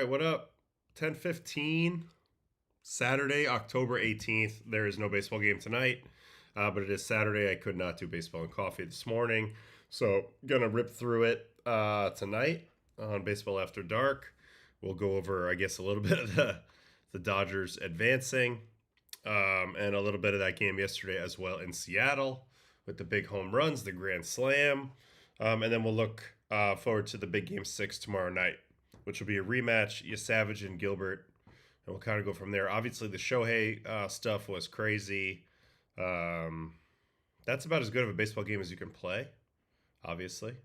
what up? 10:15, Saturday, October 18th. There is no baseball game tonight, but it is Saturday. I could not do baseball and coffee this morning, so gonna rip through it tonight on Baseball After Dark. We'll go over, I guess, a little bit of the Dodgers advancing, and a little bit of that game yesterday as well in Seattle with the big home runs, the grand slam, and then we'll look forward to the big game 6 tomorrow night, which will be a rematch, Yesavage and Gilbert, and we'll kind of go from there. Obviously, the Shohei stuff was crazy. That's about as good of a baseball game as you can play, obviously.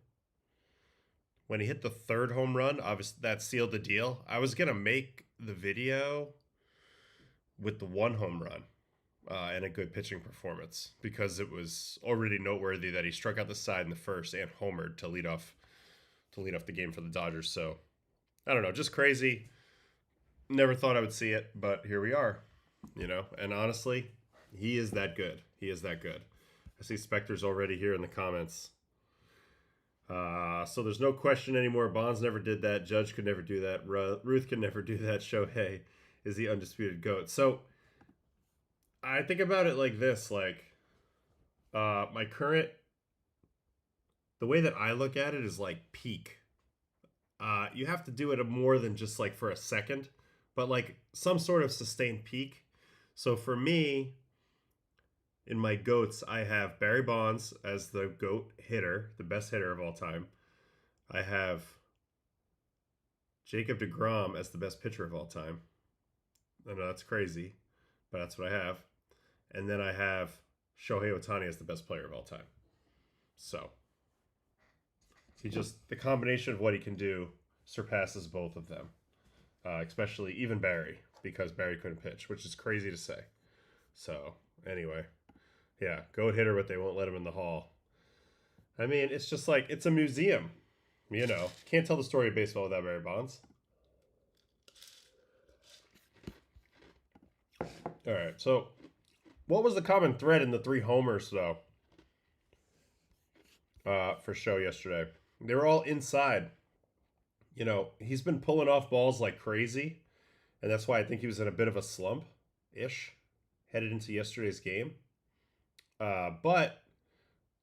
When he hit the third home run, obviously that sealed the deal. I was going to make the video with the one home run and a good pitching performance because it was already noteworthy that he struck out the side in the first and homered to lead off the game for the Dodgers. So, I don't know, just crazy. Never thought I would see it, but here we are, And honestly, he is that good. He is that good. I see Spectre's already here in the comments. So there's no question anymore. Bonds never did that. Judge could never do that. Ruth could never do that. Shohei is the undisputed GOAT. So I think about it like this, the way that I look at it is like peak. You have to do it more than just like for a second, but like some sort of sustained peak. So for me, in my GOATs, I have Barry Bonds as the GOAT hitter, the best hitter of all time. I have Jacob deGrom as the best pitcher of all time. I know that's crazy, but that's what I have. And then I have Shohei Ohtani as the best player of all time. So the combination of what he can do surpasses both of them, especially even Barry, because Barry couldn't pitch, which is crazy to say. So anyway. Yeah, GOAT hitter, but they won't let him in the hall. I mean, it's just like, it's a museum. Can't tell the story of baseball without Barry Bonds. All right, so what was the common thread in the 3 homers, though, for show yesterday? They were all inside. He's been pulling off balls like crazy, and that's why I think he was in a bit of a slump-ish headed into yesterday's game. But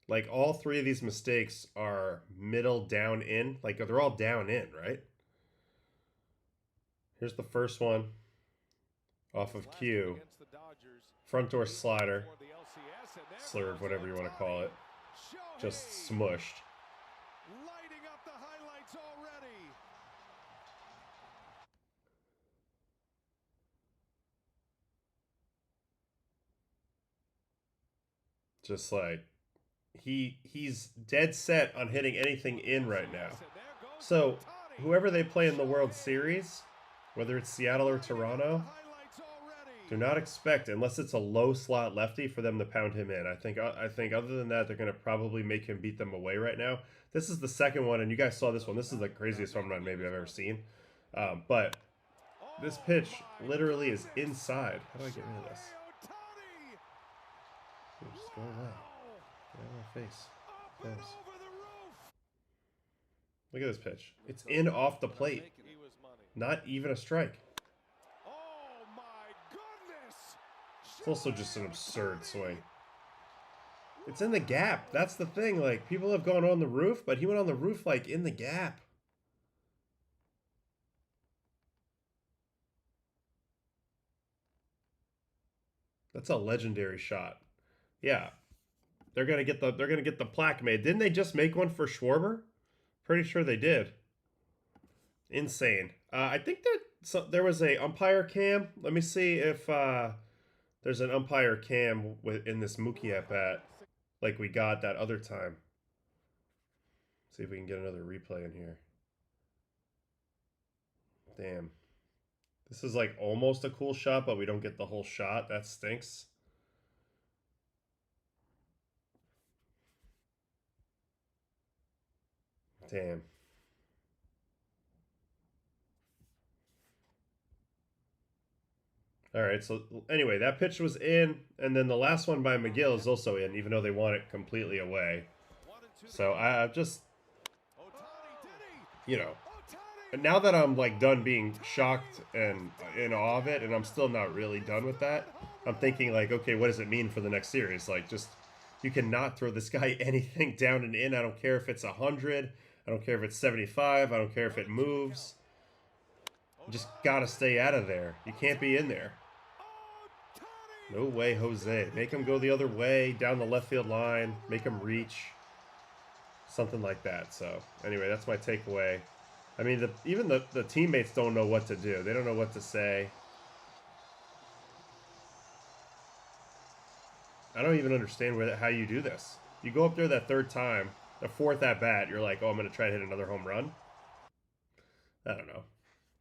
like all 3 of these mistakes are middle down in, like they're all down in, right? Here's the first one off of Q. Front door slider, slurve, whatever you want to call it. Just smushed. Lighting up the highlights already. Just like he's dead set on hitting anything in right now. So whoever they play in the World Series, whether it's Seattle or Toronto, do not expect, unless it's a low slot lefty, for them to pound him in. I think other than that, they're going to probably make him beat them away right now. This is the second one, and you guys saw this one. This is the craziest home run maybe I've ever seen. But this pitch literally is inside. How do I get rid of this? Just go away. Get out of my face. Close. Look at this pitch. It's in off the plate. Not even a strike. Oh my goodness! It's also just an absurd swing. It's in the gap. That's the thing. Like, people have gone on the roof, but he went on the roof like in the gap. That's a legendary shot. Yeah, they're gonna get the plaque made. Didn't they just make one for Schwarber? Pretty sure they did. Insane. I think that there was a umpire cam. Let me see if there's an umpire cam in this Mookie at bat, like we got that other time. See if we can get another replay in here. Damn. This is like almost a cool shot, but we don't get the whole shot. That stinks. Damn. All right, so anyway, that pitch was in, and then the last one by McGill is also in, even though they want it completely away. So I just, And now that I'm like done being shocked and in awe of it, and I'm still not really done with that, I'm thinking like, okay, what does it mean for the next series? Like, just you cannot throw this guy anything down and in. I don't care if it's 100. I don't care if it's 75. I don't care if it moves. You just gotta stay out of there. You can't be in there. No way, Jose. Make him go the other way, down the left field line. Make him reach. Something like that. So, anyway, that's my takeaway. I mean, even the teammates don't know what to do. They don't know what to say. I don't even understand how you do this. You go up there that third time, the fourth at bat, you're like, oh, I'm going to try to hit another home run. I don't know.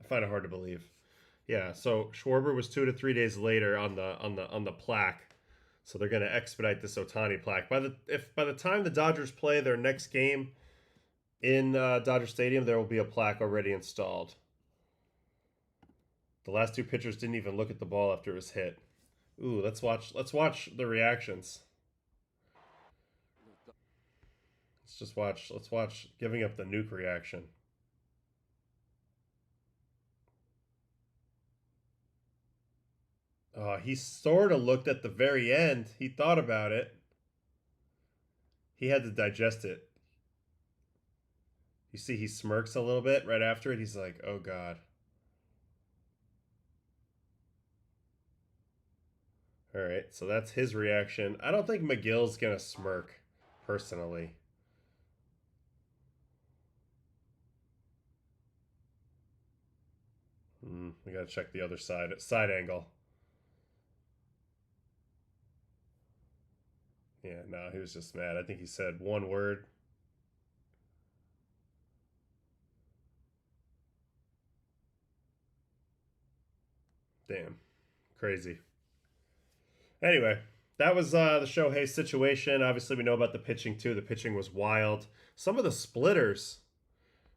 I find it hard to believe. Yeah, so Schwarber was 2 to 3 days later on the plaque. So they're going to expedite this Ohtani plaque. By the time the Dodgers play their next game in Dodger Stadium, there will be a plaque already installed. The last two pitchers didn't even look at the ball after it was hit. Ooh, let's watch the reactions. Let's watch giving up the nuke reaction. Oh, he sort of looked at the very end. He thought about it. He had to digest it. You see he smirks a little bit right after it. He's like, oh, God. All right, so that's his reaction. I don't think McGill's going to smirk, personally. We got to check the other side angle. Yeah, no, he was just mad. I think he said one word. Damn. Crazy. Anyway, that was the Shohei situation. Obviously, we know about the pitching, too. The pitching was wild. Some of the splitters,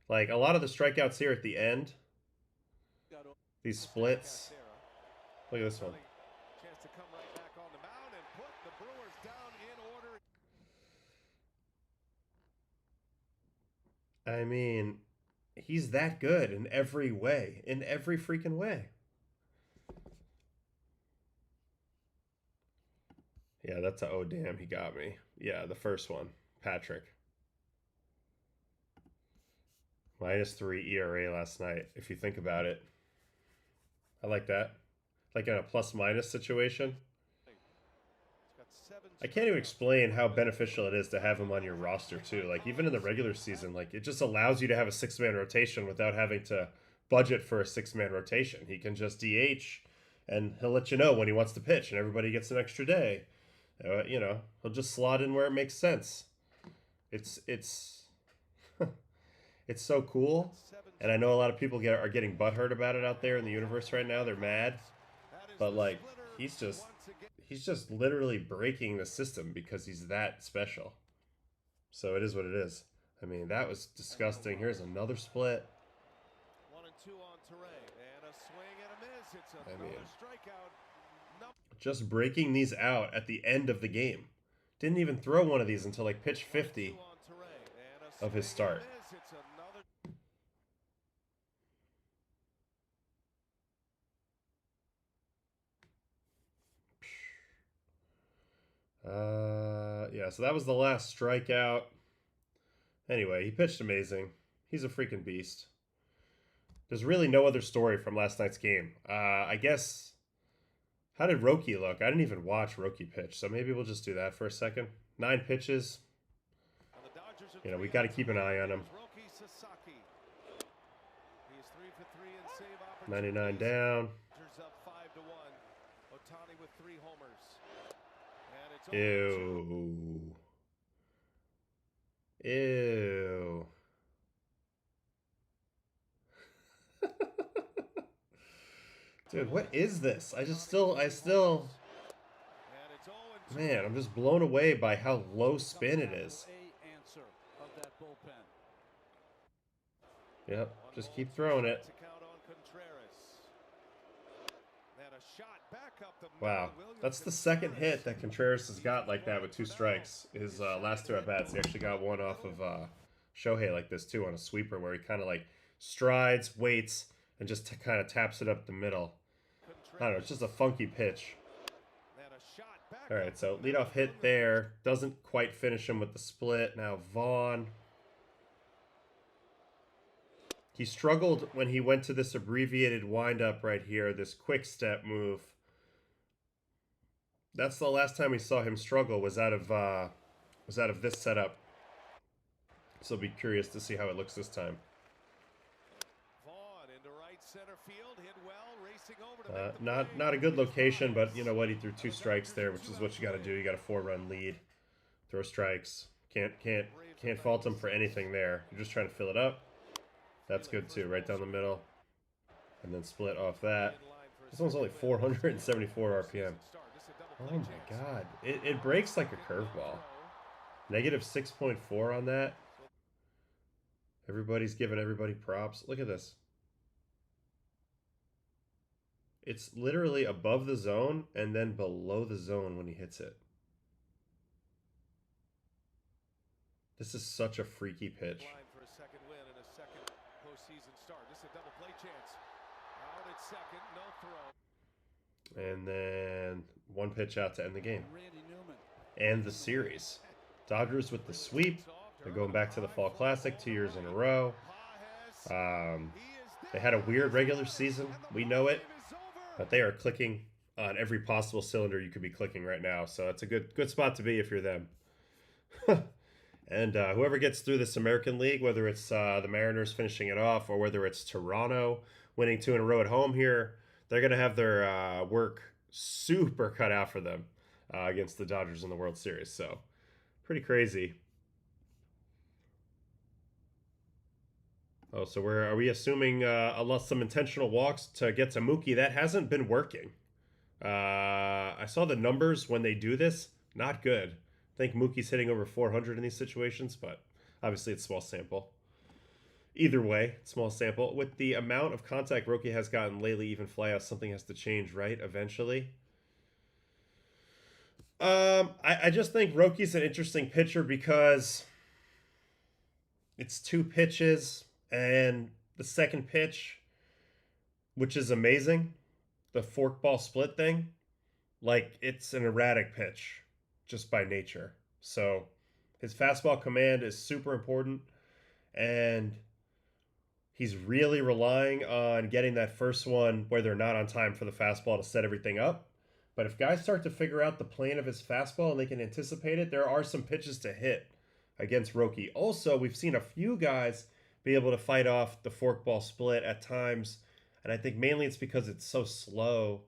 like a lot of the strikeouts here at the end, these splits. Look at this one. I mean, he's that good in every way. In every freaking way. Yeah, that's a oh damn, he got me. Yeah, the first one. Patrick. -3 ERA last night, if you think about it. I like that. Like in a plus-minus situation. I can't even explain how beneficial it is to have him on your roster, too. Like, even in the regular season, like, it just allows you to have a six-man rotation without having to budget for a six-man rotation. He can just DH, and he'll let you know when he wants to pitch, and everybody gets an extra day. You know, he'll just slot in where it makes sense. It's it's so cool, and I know a lot of people are getting butthurt about it out there in the universe right now. They're mad, but like he's just literally breaking the system because he's that special. So it is what it is. I mean, that was disgusting. Here's another split. 1-2 on Treinen, and a swing and a miss. It's another strikeout. Just breaking these out at the end of the game. Didn't even throw one of these until like pitch 50 of his start. Yeah, so that was the last strikeout. Anyway, he pitched amazing. He's a freaking beast. There's really no other story from last night's game. I guess... How did Roki look? I didn't even watch Roki pitch, so maybe we'll just do that for a second. 9 pitches. You know, we got to keep an eye on him. Roki Sasaki. He is 3 for 3 in save 99 down. Up 5-1. Ohtani with 3 homers. And it's Ew. Ew. Dude, what is this? I still, man, I'm just blown away by how low spin it is. Yep, just keep throwing it. Wow, that's the second hit that Contreras has got like that with 2 strikes. His last 2 at-bats, he actually got one off of Shohei like this too on a sweeper where he kind of like strides, waits, and just kind of taps it up the middle. I don't know, it's just a funky pitch. All right, so leadoff hit there. Doesn't quite finish him with the split. Now Vaughn. He struggled when he went to this abbreviated windup right here, this quick step move. That's the last time we saw him struggle, was out of this setup. So I'll be curious to see how it looks this time. Not a good location, but you know what? He threw 2 strikes there, which is what you got to do. You got a 4-run lead, throw strikes. Can't fault him for anything there. You're just trying to fill it up. That's good too, right down the middle, and then split off that. This one's only 474 RPM. Oh my god, it breaks like a curveball. Negative 6.4 on that. Everybody's giving everybody props. Look at this. It's literally above the zone and then below the zone when he hits it. This is such a freaky pitch. And then 1 pitch out to end the game. And the series. Dodgers with the sweep. They're going back to the Fall Classic 2 years in a row. They had a weird regular season. We know it. But they are clicking on every possible cylinder you could be clicking right now. So it's a good spot to be if you're them. And whoever gets through this American League, whether it's the Mariners finishing it off or whether it's Toronto winning 2 in a row at home here, they're going to have their work super cut out for them against the Dodgers in the World Series. So pretty crazy. Oh, so are we assuming some intentional walks to get to Mookie? That hasn't been working. I saw the numbers when they do this. Not good. I think Mookie's hitting over 400 in these situations, but obviously it's small sample. Either way, small sample. With the amount of contact Roki has gotten lately, even flyouts, something has to change, right? Eventually. I just think Roki's an interesting pitcher because it's 2 pitches, and the second pitch, which is amazing, the forkball split thing, like it's an erratic pitch just by nature. So his fastball command is super important, and he's really relying on getting that first one where they're not on time for the fastball to set everything up. But if guys start to figure out the plane of his fastball and they can anticipate it, there are some pitches to hit against Roki. Also, we've seen a few guys be able to fight off the forkball split at times, and I think mainly it's because it's so slow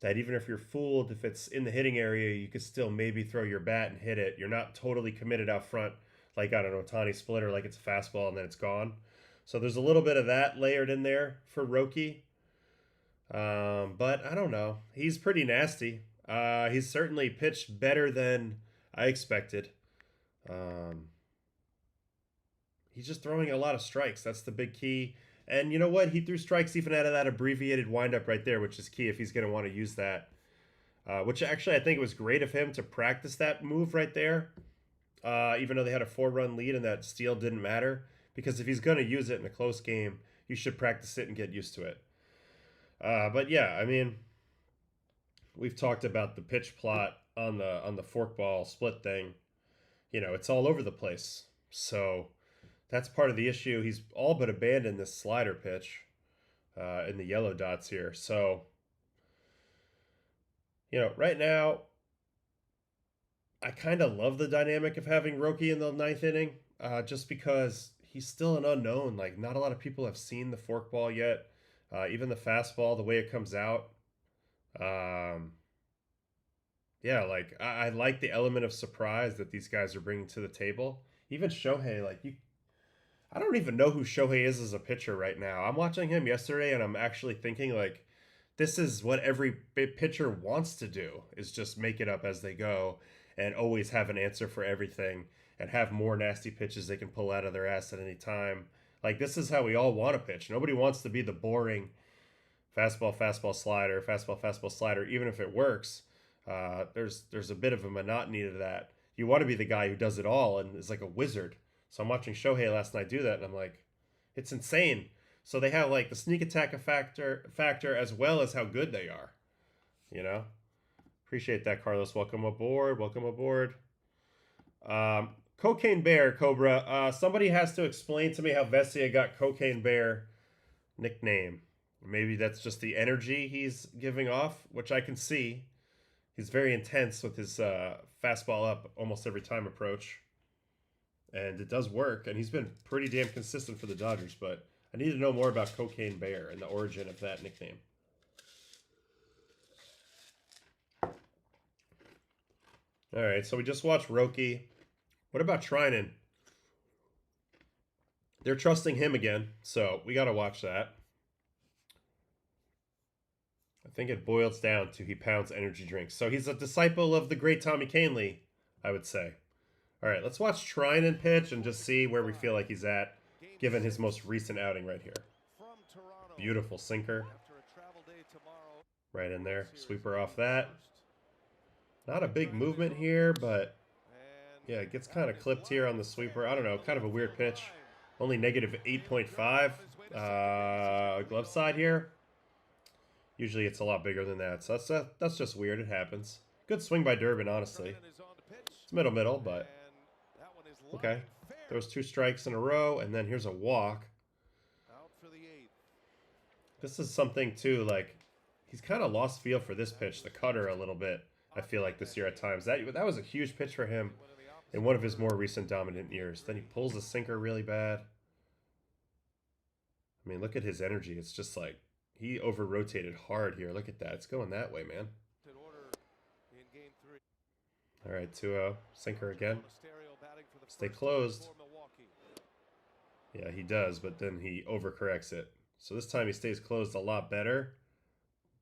that even if you're fooled, if it's in the hitting area, you could still maybe throw your bat and hit it. You're not totally committed out front like on an Ohtani splitter, like it's a fastball and then it's gone. So there's a little bit of that layered in there for Roki. But I don't know. He's pretty nasty. He's certainly pitched better than I expected. He's just throwing a lot of strikes. That's the big key. And you know what? He threw strikes even out of that abbreviated windup right there, which is key if he's going to want to use that. Which actually I think it was great of him to practice that move right there. Even though they had a 4-run lead and that steal didn't matter. Because if he's going to use it in a close game, you should practice it and get used to it. But yeah, I mean, we've talked about the pitch plot on the forkball split thing. You know, it's all over the place. So that's part of the issue. He's all but abandoned this slider pitch in the yellow dots here. So, you know, right now, I kind of love the dynamic of having Roki in the 9th inning just because he's still an unknown. Like, not a lot of people have seen the forkball yet. Even the fastball, the way it comes out. Yeah, like, I like the element of surprise that these guys are bringing to the table. Even Shohei, like, I don't even know who Shohei is as a pitcher right now. I'm watching him yesterday, and I'm actually thinking, like, this is what every pitcher wants to do, is just make it up as they go and always have an answer for everything and have more nasty pitches they can pull out of their ass at any time. Like, this is how we all want to pitch. Nobody wants to be the boring fastball, fastball, slider, even if it works. There's a bit of a monotony to that. You want to be the guy who does it all and is like a wizard. So I'm watching Shohei last night do that, and I'm like, It's insane. So they have like the sneak attack factor as well as how good they are. You know? Appreciate that, Carlos. Welcome aboard. Welcome aboard. Cocaine Bear, Cobra. Somebody has to explain to me how Vesia got Cocaine Bear nickname. Maybe that's just the energy he's giving off, which I can see. He's very intense with his fastball up almost every time approach. And it does work, and he's been pretty damn consistent for the Dodgers, but I need to know more about Cocaine Bear and the origin of that nickname. All right, so we just watched Roki. What about Treinen? They're trusting him again, so we got to watch that. I think it boils down to he pounds energy drinks. So he's a disciple of the great Tommy Kahnle, I would say. All right, let's watch Treinen pitch and just see where we feel like he's at, given his most recent outing right here. Beautiful sinker. Right in there. Sweeper off that. Not a big movement here, but yeah, it gets kind of clipped here on the sweeper. I don't know, kind of a weird pitch. Only negative 8.5 glove side here. Usually it's a lot bigger than that, so that's just weird. It happens. Good swing by Durbin, honestly. It's middle, but okay. Those 2 strikes in a row, and then here's a walk. This is something, too, like, he's kind of lost feel for this pitch, the cutter, a little bit, I feel like, this year at times. That was a huge pitch for him in one of his more recent dominant years. Then he pulls the sinker really bad. I mean, look at his energy. It's just like, he over-rotated hard here. Look at that. It's going that way, man. All right, 2-0. Sinker again. Stay closed. Yeah, he does, but then he overcorrects it. So this time he stays closed a lot better,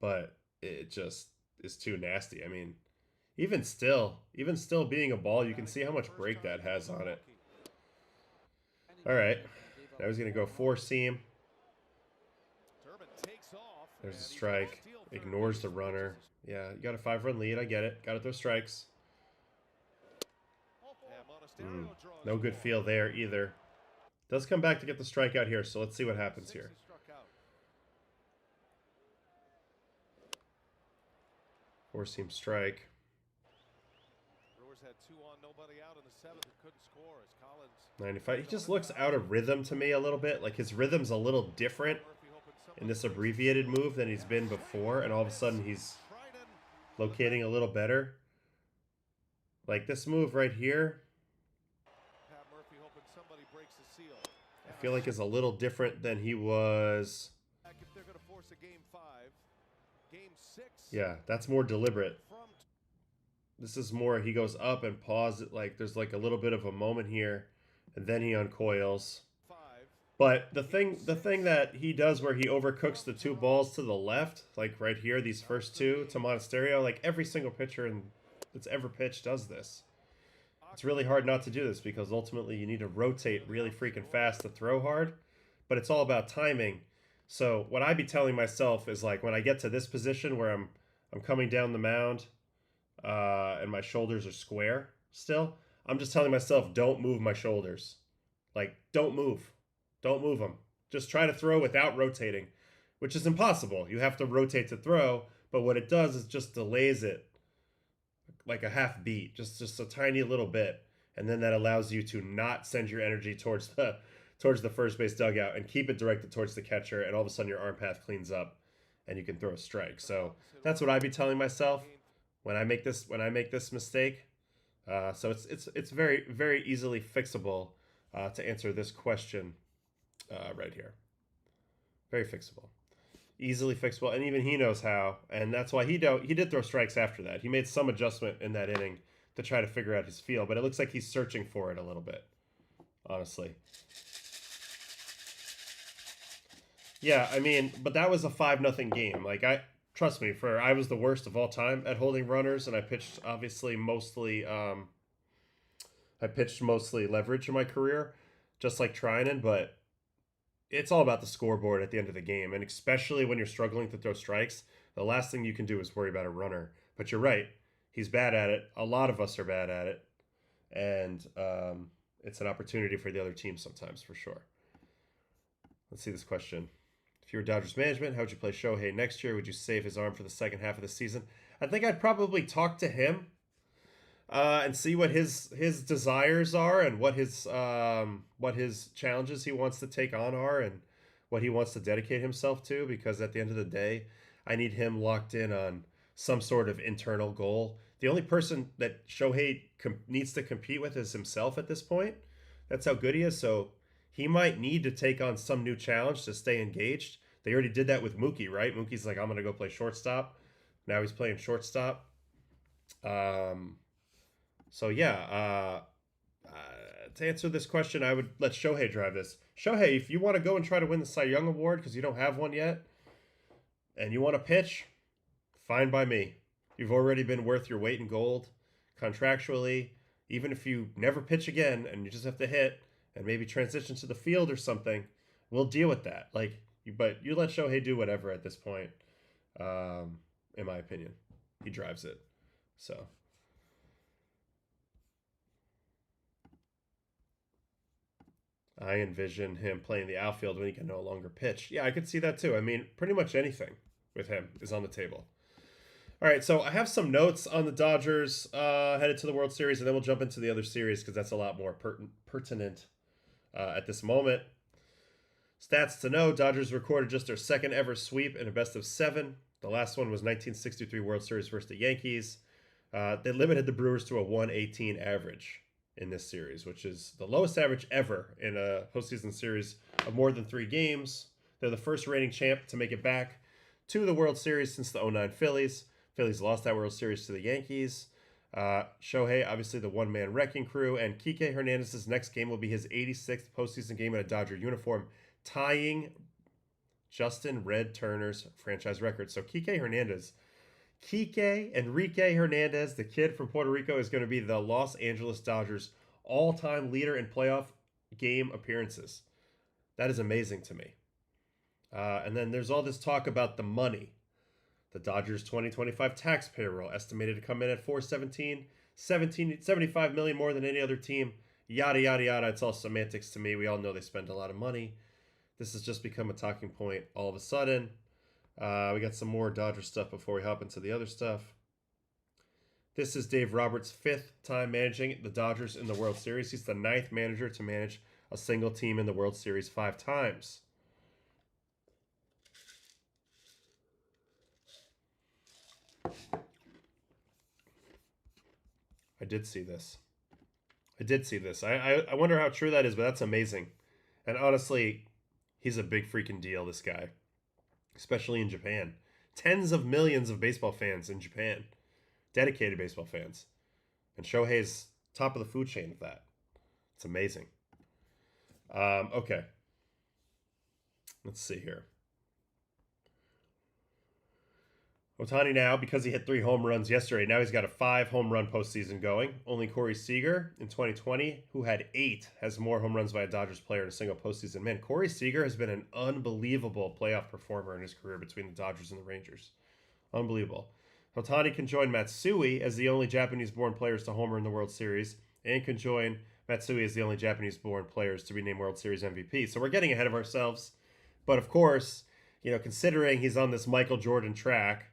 but it just is too nasty. I mean, even still being a ball, you can see how much break that has on it. All right. Now he's going to go 4-seam. There's a strike. Ignores the runner. Yeah, you got a 5-run lead. I get it. Got to throw strikes. No good feel there either. Does come back to get the strikeout here, so let's see what happens here. Four-seam strike. Brewers had 2 on, nobody out in the 7th, couldn't score as Collins. 95. He just looks out of rhythm to me a little bit. Like his rhythm's a little different in this abbreviated move than he's been before, and all of a sudden he's locating a little better. Like this move right here, I feel like is a little different than he was. Yeah, that's more deliberate. This is more, he goes up and pause it, like there's like a little bit of a moment here, and then he uncoils. But the thing that he does where he overcooks the 2 balls to the left, like right here, these first 2 to Monasterio, like every single pitcher that's ever pitched does this. It's really hard not to do this because ultimately you need to rotate really freaking fast to throw hard, but it's all about timing. So what I'd be telling myself is like when I get to this position where I'm coming down the mound and my shoulders are square still, I'm just telling myself don't move my shoulders. Like don't move. Don't move them. Just try to throw without rotating, which is impossible. You have to rotate to throw, but what it does is just delays it like a half beat, just a tiny little bit, and then that allows you to not send your energy towards the first base dugout and keep it directed towards the catcher, and all of a sudden your arm path cleans up and you can throw a strike. So that's what I'd be telling myself when I make this mistake. So it's very, very easily fixable to answer this question right here. Very fixable. Easily fixable, and even he knows how, and that's why he did throw strikes after that. He made some adjustment in that inning to try to figure out his feel, but it looks like he's searching for it a little bit, honestly. Yeah, I mean, but that was a 5-0 game. Like, trust me, I was the worst of all time at holding runners, and I pitched obviously mostly leverage in my career, just like Treinen, but it's all about the scoreboard at the end of the game, and especially when you're struggling to throw strikes, the last thing you can do is worry about a runner. But you're right. He's bad at it. A lot of us are bad at it. And it's an opportunity for the other team sometimes, for sure. Let's see this question. If you were Dodgers management, how would you play Shohei next year? Would you save his arm for the second half of the season? I think I'd probably talk to him and see what his desires are and what his challenges he wants to take on are and what he wants to dedicate himself to. Because at the end of the day, I need him locked in on some sort of internal goal. The only person that Shohei needs to compete with is himself at this point. That's how good he is. So he might need to take on some new challenge to stay engaged. They already did that with Mookie, right? Mookie's like, I'm going to go play shortstop. Now he's playing shortstop. So yeah, to answer this question, I would let Shohei drive this. Shohei, if you want to go and try to win the Cy Young Award because you don't have one yet, and you want to pitch, fine by me. You've already been worth your weight in gold contractually. Even if you never pitch again and you just have to hit and maybe transition to the field or something, we'll deal with that. But you let Shohei do whatever at this point. In my opinion, he drives it. So. I envision him playing the outfield when he can no longer pitch. Yeah, I could see that too. I mean, pretty much anything with him is on the table. All right, so I have some notes on the Dodgers headed to the World Series, and then we'll jump into the other series because that's a lot more pertinent at this moment. Stats to know, Dodgers recorded just their second ever sweep in a best of 7. The last one was 1963 World Series versus the Yankees. They limited the Brewers to a 118 average in this series, which is the lowest average ever in a postseason series of more than 3 games. They're the first reigning champ to make it back to the World Series since the 09 Phillies. Phillies lost that World Series to the Yankees. Shohei, obviously the one-man wrecking crew, and Kike Hernandez's next game will be his 86th postseason game in a Dodger uniform, tying Justin Red Turner's franchise record. So Kike Enrique Hernandez, the kid from Puerto Rico, is going to be the Los Angeles Dodgers' all-time leader in playoff game appearances. That is amazing to me. And then there's all this talk about the money. The Dodgers' 2025 tax payroll estimated to come in at $417, $75 million more than any other team. Yada, yada, yada. It's all semantics to me. We all know they spend a lot of money. This has just become a talking point all of a sudden. We got some more Dodger stuff before we hop into the other stuff. This is Dave Roberts' 5th time managing the Dodgers in the World Series. He's the 9th manager to manage a single team in the World Series 5 times. I did see this. I wonder how true that is, but that's amazing. And honestly, he's a big freaking deal, this guy. Especially in Japan. Tens of millions of baseball fans in Japan. Dedicated baseball fans. And Shohei's top of the food chain of that. It's amazing. Okay. Let's see here. Ohtani now, because he hit 3 home runs yesterday, now he's got a 5 home run postseason going. Only Corey Seager in 2020, who had 8, has more home runs by a Dodgers player in a single postseason. Man, Corey Seager has been an unbelievable playoff performer in his career between the Dodgers and the Rangers. Unbelievable. Ohtani can join Matsui as the only Japanese-born players to homer in the World Series, and can join Matsui as the only Japanese-born players to be named World Series MVP. So we're getting ahead of ourselves. But of course, considering he's on this Michael Jordan track,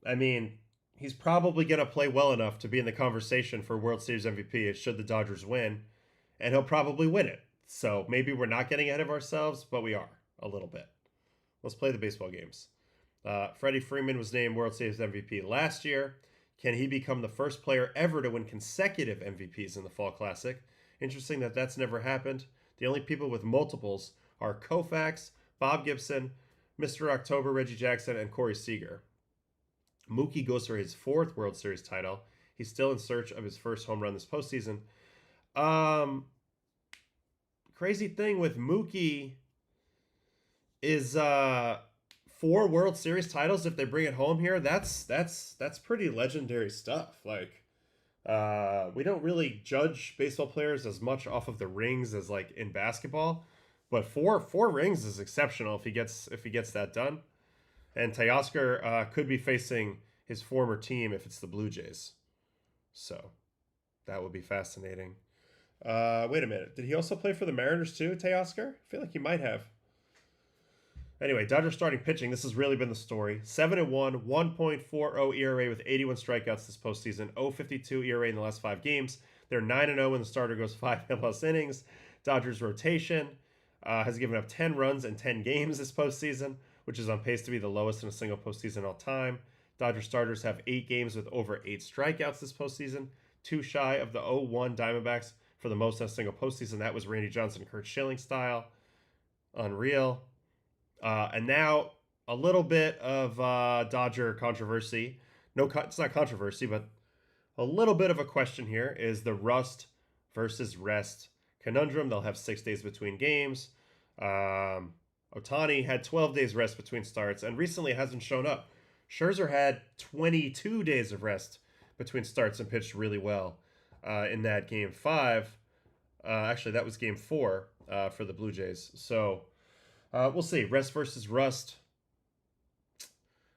I mean, he's probably going to play well enough to be in the conversation for World Series MVP should the Dodgers win, and he'll probably win it. So maybe we're not getting ahead of ourselves, but we are a little bit. Let's play the baseball games. Freddie Freeman was named World Series MVP last year. Can he become the first player ever to win consecutive MVPs in the Fall Classic? Interesting that that's never happened. The only people with multiples are Koufax, Bob Gibson, Mr. October, Reggie Jackson, and Corey Seager. Mookie goes for his 4th World Series title. He's still in search of his first home run this postseason. Crazy thing with Mookie is 4 World Series titles if they bring it home here. That's pretty legendary stuff. Like, we don't really judge baseball players as much off of the rings as like in basketball, but four rings is exceptional if he gets that done. And Teoscar could be facing his former team if it's the Blue Jays. So that would be fascinating. Wait a minute. Did he also play for the Mariners too, Teoscar? I feel like he might have. Anyway, Dodgers starting pitching. This has really been the story. 7-1, 1.40 ERA with 81 strikeouts this postseason. 0.52 ERA in the last 5 games. They're 9-0 when the starter goes 5+ innings. Dodgers rotation has given up 10 runs in 10 games this postseason, which is on pace to be the lowest in a single postseason all time. Dodgers starters have 8 games with over 8 strikeouts this postseason, 2 shy of the 0-1 Diamondbacks for the most in a single postseason. That was Randy Johnson, Kurt Schilling style. Unreal. And now a little bit of Dodger controversy. No, it's not controversy, but a little bit of a question here is the rust versus rest conundrum. They'll have 6 days between games. Ohtani had 12 days rest between starts and recently hasn't shown up. Scherzer had 22 days of rest between starts and pitched really well in that game 5. Actually, that was game 4 for the Blue Jays. So we'll see. Rest versus rust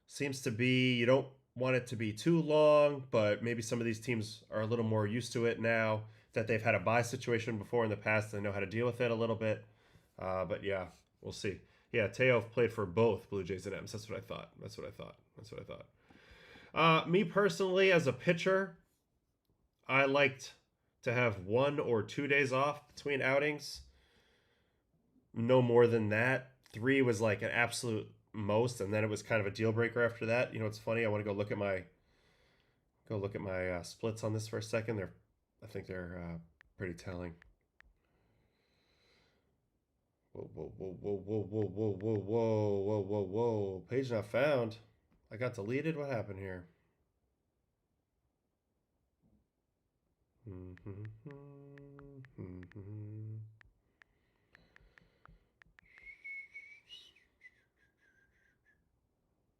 seems to be, you don't want it to be too long, but maybe some of these teams are a little more used to it now that they've had a bye situation before in the past. They know how to deal with it a little bit. But yeah, we'll see. Yeah, Teo played for both Blue Jays and M's. That's what I thought. Me personally, as a pitcher, I liked to have 1 or 2 days off between outings. No more than that. 3 was like an absolute most, and then it was kind of a deal breaker after that. You know, it's funny. I want to go look at my splits on this for a second. I think they're pretty telling. Whoa. Page not found. I got deleted. What happened here?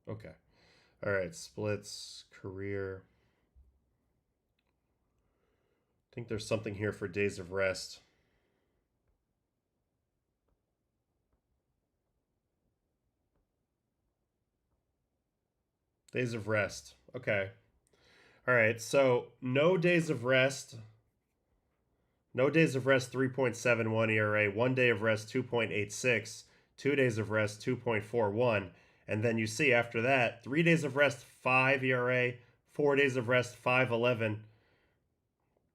Okay. All right. Splits, career. I think there's something here for days of rest. Days of rest. Okay. All right. So no days of rest. No days of rest, 3.71 ERA. 1 day of rest, 2.86. 2 days of rest, 2.41. And then you see after that, 3 days of rest, 5 ERA. 4 days of rest, 5.11.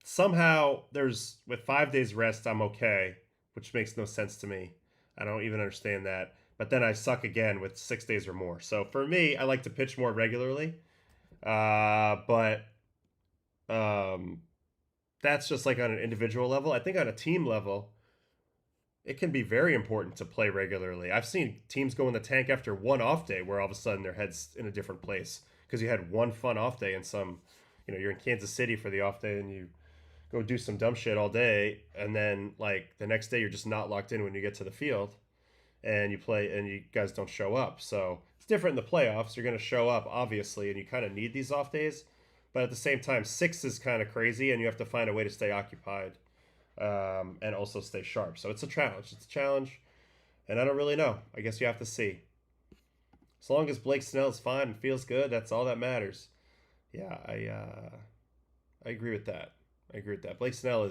Somehow with 5 days rest, I'm okay, which makes no sense to me. I don't even understand that. But then I suck again with 6 days or more. So for me, I like to pitch more regularly. But that's just like on an individual level. I think on a team level, it can be very important to play regularly. I've seen teams go in the tank after 1 off day where all of a sudden their head's in a different place because you had 1 fun off day and you're in Kansas City for the off day and you go do some dumb shit all day. And then like the next day, you're just not locked in when you get to the field and you play and you guys don't show up. So it's different in the playoffs. You're going to show up obviously, and you kind of need these off days. But at the same time, 6 is kind of crazy, and you have to find a way to stay occupied and also stay sharp. So it's a challenge. And I don't really know. I guess you have to see. As long as Blake Snell is fine and feels good, that's all that matters. Yeah, I agree with that. Blake Snell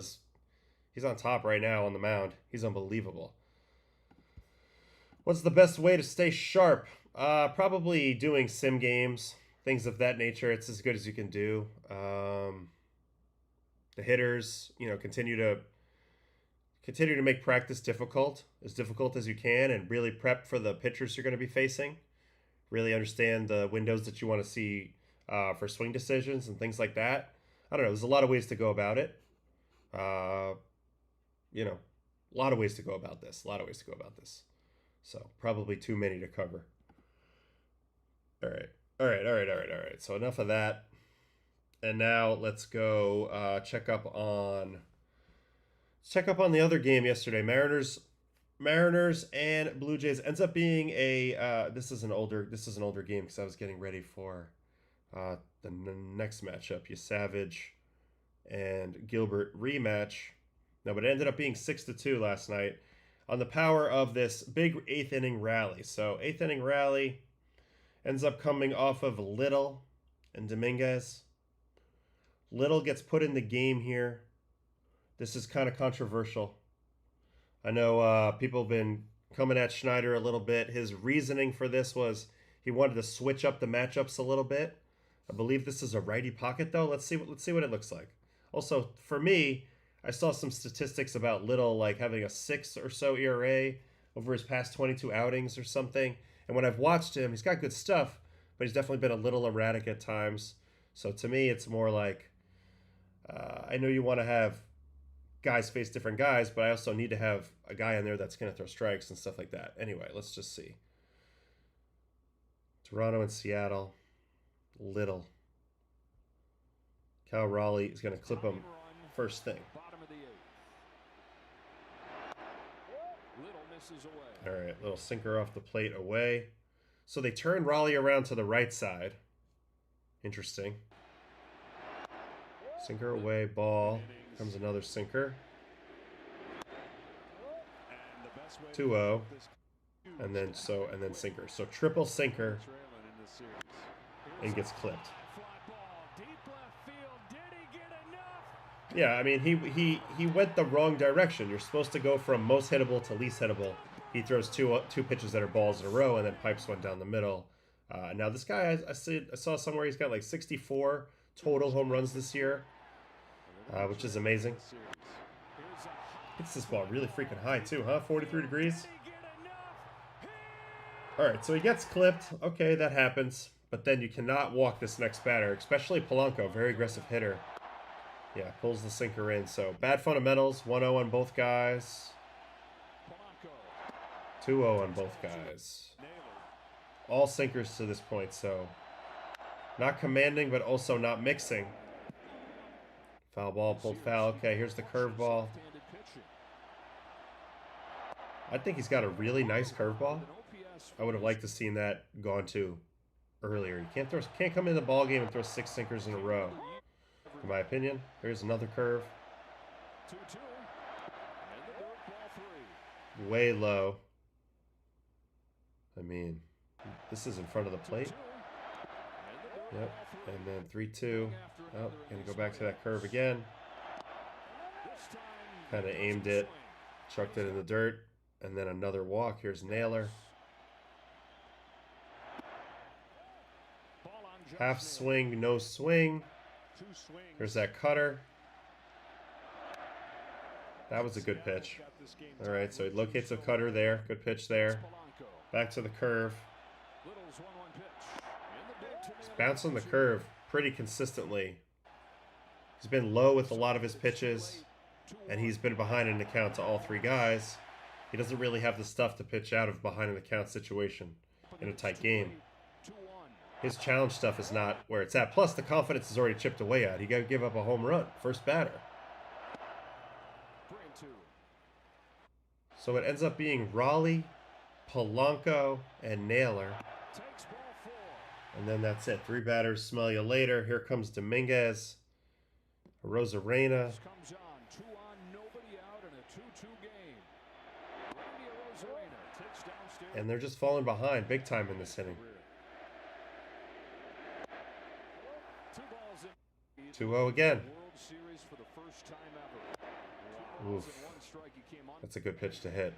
he's on top right now on the mound. He's unbelievable. What's the best way to stay sharp? Probably doing sim games. Things of that nature. It's as good as you can do. The hitters, continue to make practice difficult as you can, and really prep for the pitchers you're going to be facing. Really understand the windows that you want to see for swing decisions and things like that. I don't know. There's a lot of ways to go about it. A lot of ways to go about this. So probably too many to cover. All right. So enough of that. And now let's go check up on the other game yesterday. Mariners and Blue Jays. Ends up being this is an older game because I was getting ready for the next matchup, Yesavage and Gilbert rematch. No, but it ended up being 6-2 last night on the power of this big 8th inning rally. So 8th inning rally ends up coming off of Little and Dominguez. Little gets put in the game here. This is kind of controversial. I know people have been coming at Schneider a little bit. His reasoning for this was he wanted to switch up the matchups a little bit. I believe this is a righty pocket though. Let's see what it looks like. Also, for me, I saw some statistics about Little like having a 6 or so ERA over his past 22 outings or something. And when I've watched him, he's got good stuff, but he's definitely been a little erratic at times. So to me, it's more like I know you want to have guys face different guys, but I also need to have a guy in there that's going to throw strikes and stuff like that. Anyway, let's just see. Toronto and Seattle. Little. Cal Raleigh is going to clip him first thing. All right, little sinker off the plate away. So they turn Raleigh around to the right side. Interesting. Sinker away, ball. Comes another sinker. 2-0. And then sinker. So triple sinker and gets clipped. Yeah, I mean he went the wrong direction. You're supposed to go from most hittable to least hittable. He throws two pitches that are balls in a row and then pipes one down the middle. Now this guy, I saw somewhere he's got like 64 total home runs this year, which is amazing. Hits this ball really freaking high too, huh? 43 degrees. All right, so he gets clipped. Okay, that happens. But then you cannot walk this next batter, especially Polanco, very aggressive hitter. Yeah, pulls the sinker in. So bad fundamentals, 1-0 on both guys. 2-0 on both guys. All sinkers to this point, so not commanding, but also not mixing. Foul ball, pulled foul. Okay, here's the curveball. I think he's got a really nice curveball. I would have liked to seen that gone to earlier. You can't come in the ball game and throw 6 sinkers in a row. In my opinion, here's another curve. Way low. I mean, this is in front of the plate. Yep, and then 3-2. Oh, gonna go back to that curve again. Kind of aimed it, chucked it in the dirt, and then another walk. Here's Naylor. Half swing, no swing. Here's that cutter. That was a good pitch. All right, so he locates a cutter there. Good pitch there. Back to the curve. He's bouncing the curve pretty consistently. He's been low with a lot of his pitches, and he's been behind in the count to all 3 guys. He doesn't really have the stuff to pitch out of behind in the count situation in a tight game. His challenge stuff is not where it's at. Plus, the confidence is already chipped away at. He got to give up a home run. First batter. So it ends up being Raleigh, Polanco, and Naylor. And then that's it. 3 batters. Smell you later. Here comes Dominguez. Rosarena. And they're just falling behind big time in this inning. 2-0 again. Oof. That's a good pitch to hit.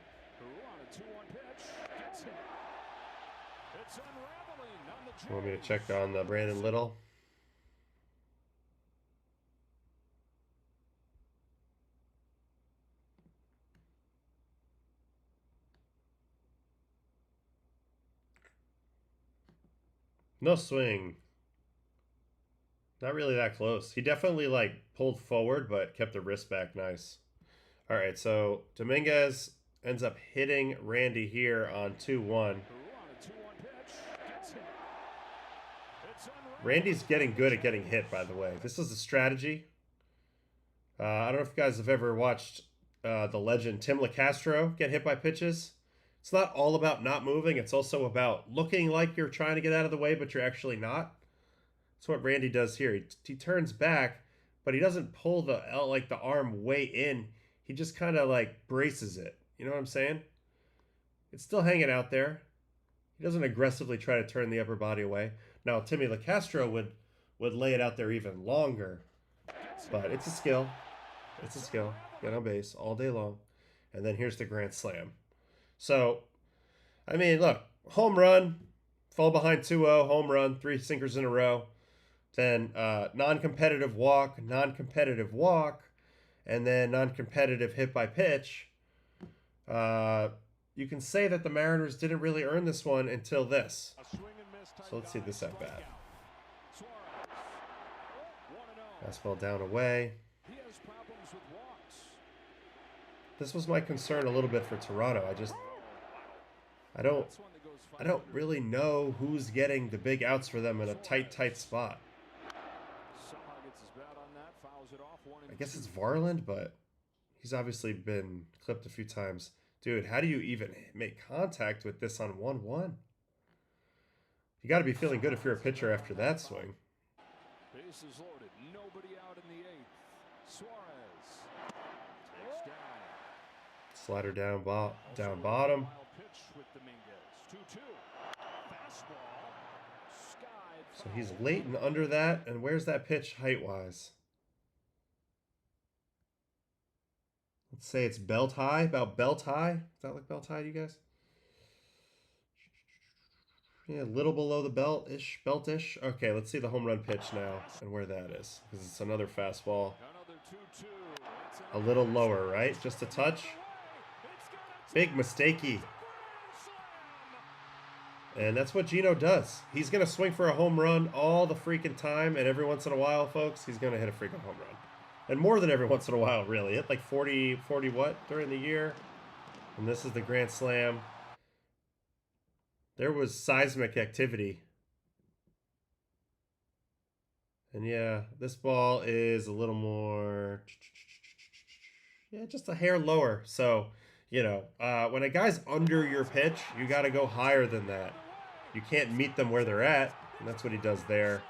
You want me to check on Brandon Little? No swing. Not really that close. He definitely like pulled forward, but kept the wrist back nice. All right, so Dominguez ends up hitting Randy here on 2-1. Randy's getting good at getting hit, by the way. This is a strategy. I don't know if you guys have ever watched the legend Tim LaCastro get hit by pitches. It's not all about not moving. It's also about looking like you're trying to get out of the way, but you're actually not. That's what Randy does here. He turns back, but he doesn't pull the arm way in. He just kind of like braces it. You know what I'm saying? It's still hanging out there. He doesn't aggressively try to turn the upper body away. Now, Timmy LaCastro would lay it out there even longer. But it's a skill. It's a skill. get on base all day long. And then here's the grand slam. So, I mean, look, home run, fall behind 2-0, home run, 3 sinkers in a row. Then non-competitive walk, and then non-competitive hit by pitch. You can say that the Mariners didn't really earn this one until this. So let's see this at bat. Fastball down away. This was my concern a little bit for Toronto. I don't really know who's getting the big outs for them in a tight spot. I guess it's Varland, but he's obviously been clipped a few times. Dude, how do you even make contact with this on 1-1? You got to be feeling good if you're a pitcher after that swing. Bases loaded, nobody out in the 8th. Suarez takes down. Slider down bottom. Pitch with Dominguez. 2-2. Fastball. Skied. So he's late and under that. And where's that pitch height-wise? Let's say it's belt high, about belt high. Does that look belt high to you guys? Yeah, a little below the belt-ish. Okay, let's see the home run pitch now and where that is. Because it's another fastball. A little lower, right? Just a touch. Big mistakey. And that's what Gino does. He's going to swing for a home run all the freaking time. And every once in a while, folks, he's going to hit a freaking home run. And more than every once in a while, really. Hit like 40 what during the year? And this is the grand slam. There was seismic activity. And yeah, this ball is a little more... Yeah, just a hair lower. So, you know, when a guy's under your pitch, you got to go higher than that. You can't meet them where they're at. And that's what he does there.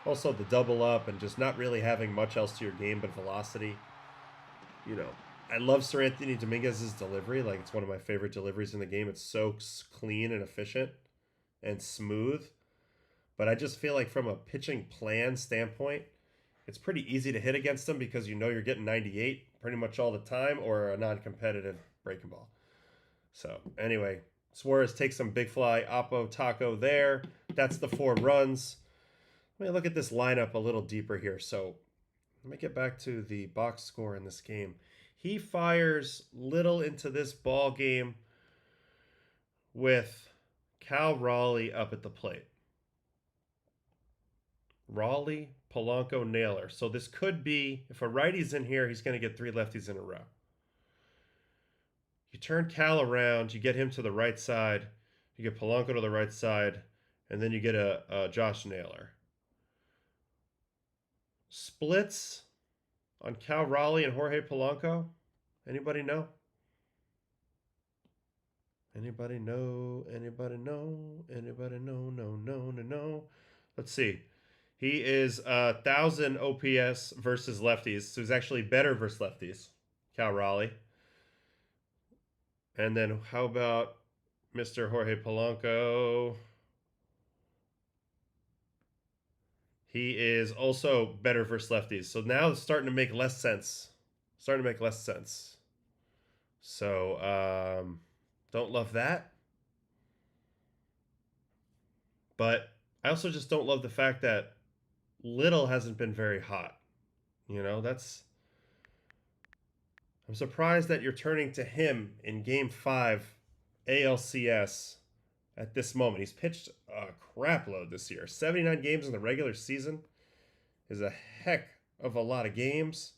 Also, the double up and just not really having much else to your game but velocity. You know, I love Sir Anthony Dominguez's delivery. Like, it's one of my favorite deliveries in the game. It's so clean and efficient and smooth. But I just feel like from a pitching plan standpoint, it's pretty easy to hit against him because you know you're getting 98 pretty much all the time or a non-competitive breaking ball. So, anyway, Suarez takes some big fly, Oppo Taco there. That's the 4 runs. Let me look at this lineup a little deeper here. So let me get back to the box score in this game. He fires little into this ball game with Cal Raleigh up at the plate. Raleigh, Polanco, Naylor. So this could be, if a righty's in here, he's going to get 3 lefties in a row. You turn Cal around, you get him to the right side, you get Polanco to the right side, and then you get a Josh Naylor. Splits on Cal Raleigh and Jorge Polanco? Anybody know? Anybody know? Anybody know? Anybody know? No. Let's see. He is 1,000 OPS versus lefties. So he's actually better versus lefties. Cal Raleigh. And then how about Mr. Jorge Polanco? He is also better versus lefties. So now it's starting to make less sense. So, don't love that. But I also just don't love the fact that Little hasn't been very hot. You know, I'm surprised that you're turning to him in Game 5 ALCS at this moment. He's pitched a crap load this year. 79 games in the regular season is a heck of a lot of games.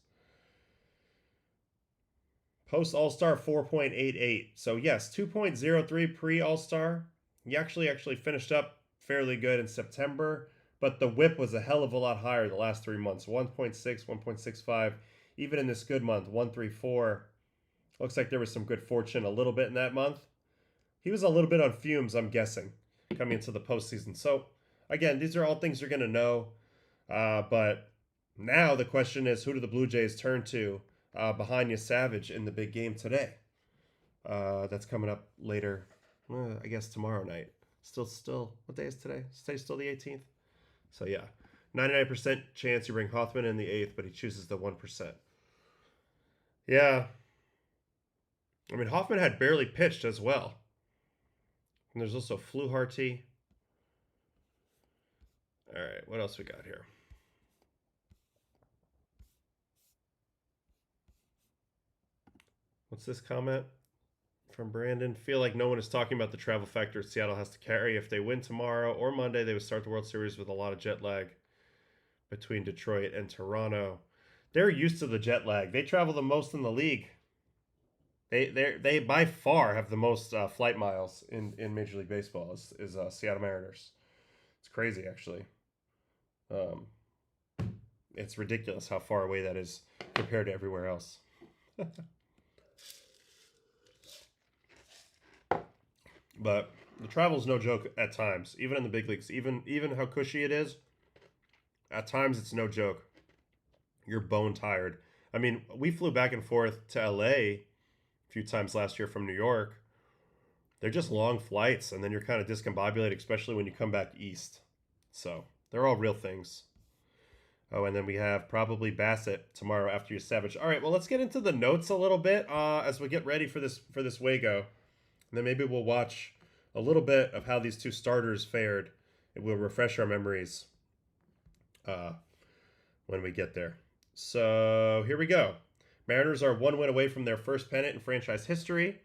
Post All-Star 4.88. So yes, 2.03 pre-All-Star. He actually finished up fairly good in September, but the whip was a hell of a lot higher the last 3 months. 1.6, 1.65. Even in this good month, 1.34. Looks like there was some good fortune a little bit in that month. He was a little bit on fumes, I'm guessing, coming into the postseason. So, again, these are all things you're going to know. But now the question is, who do the Blue Jays turn to behind Yesavage in the big game today? That's coming up later, I guess tomorrow night. Still, what day is today? Today's still the 18th? So, yeah, 99% chance you bring Hoffman in the 8th, but he chooses the 1%. Yeah. I mean, Hoffman had barely pitched as well. And there's also Fluharty. All right, what else we got here? What's this comment from Brandon? Feel like no one is talking about the travel factor Seattle has to carry. If they win tomorrow or Monday, they would start the World Series with a lot of jet lag between Detroit and Toronto. They're used to the jet lag. They travel the most in the league. They by far have the most flight miles in Major League Baseball is Seattle Mariners. It's crazy, actually. It's ridiculous how far away that is compared to everywhere else. But the travel is no joke at times, even in the big leagues. Even how cushy it is, at times it's no joke. You're bone tired. I mean, we flew back and forth to LA a few times last year from New York. They're just long flights, and then you're kind of discombobulated, especially when you come back east. So they're all real things. Oh, and then we have probably Bassett tomorrow after Yesavage. All right, well, let's get into the notes a little bit as we get ready for this Wago. And then maybe we'll watch a little bit of how these two starters fared. It will refresh our memories when we get there. So here we go. Mariners are 1 win away from their first pennant in franchise history.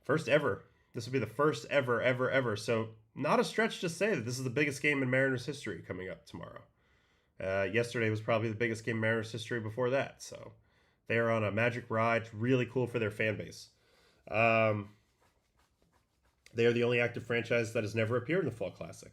First ever. This will be the first ever. So not a stretch to say that this is the biggest game in Mariners history coming up tomorrow. Yesterday was probably the biggest game in Mariners history before that. So they are on a magic ride. It's really cool for their fan base. They are the only active franchise that has never appeared in the Fall Classic.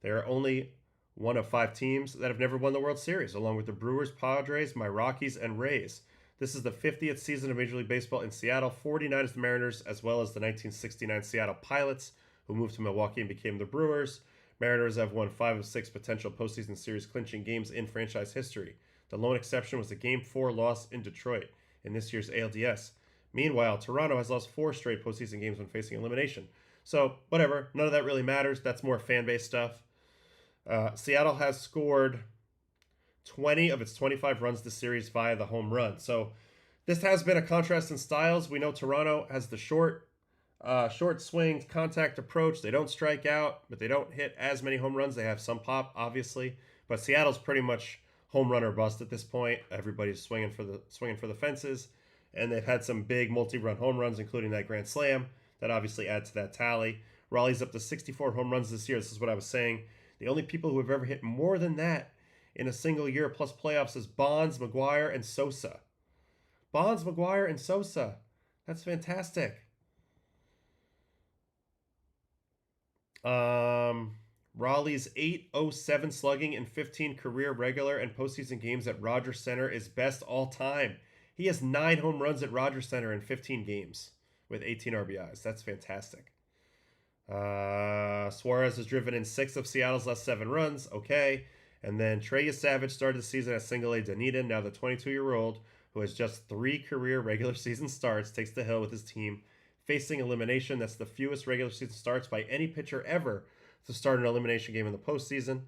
They are only one of 5 teams that have never won the World Series, along with the Brewers, Padres, my Rockies, and Rays. This is the 50th season of Major League Baseball in Seattle. 49 is the Mariners, as well as the 1969 Seattle Pilots, who moved to Milwaukee and became the Brewers. Mariners have won 5 of 6 potential postseason series clinching games in franchise history. The lone exception was the Game 4 loss in Detroit in this year's ALDS. Meanwhile, Toronto has lost 4 straight postseason games when facing elimination. So, whatever. None of that really matters. That's more fan-based stuff. Seattle has scored 20 of its 25 runs this series via the home run. So, this has been a contrast in styles. We know Toronto has the short swing contact approach. They don't strike out, but they don't hit as many home runs. They have some pop, obviously. But Seattle's pretty much home run or bust at this point. Everybody's swinging for the fences. And they've had some big multi-run home runs, including that grand slam. That obviously adds to that tally. Raleigh's up to 64 home runs this year. This is what I was saying. The only people who have ever hit more than that in a single year plus playoffs is Bonds, McGuire, and Sosa. Bonds, McGuire, and Sosa. That's fantastic. Raleigh's .807 slugging in 15 career regular and postseason games at Rogers Center is best all time. He has 9 home runs at Rogers Center in 15 games. With 18 RBIs. That's fantastic. Suarez has driven in 6 of Seattle's last 7 runs. Okay. And then Trey Yesavage started the season as single A Dunedin. Now the 22-year-old, who has just 3 career regular season starts, takes the hill with his team, facing elimination. That's the fewest regular season starts by any pitcher ever to start an elimination game in the postseason.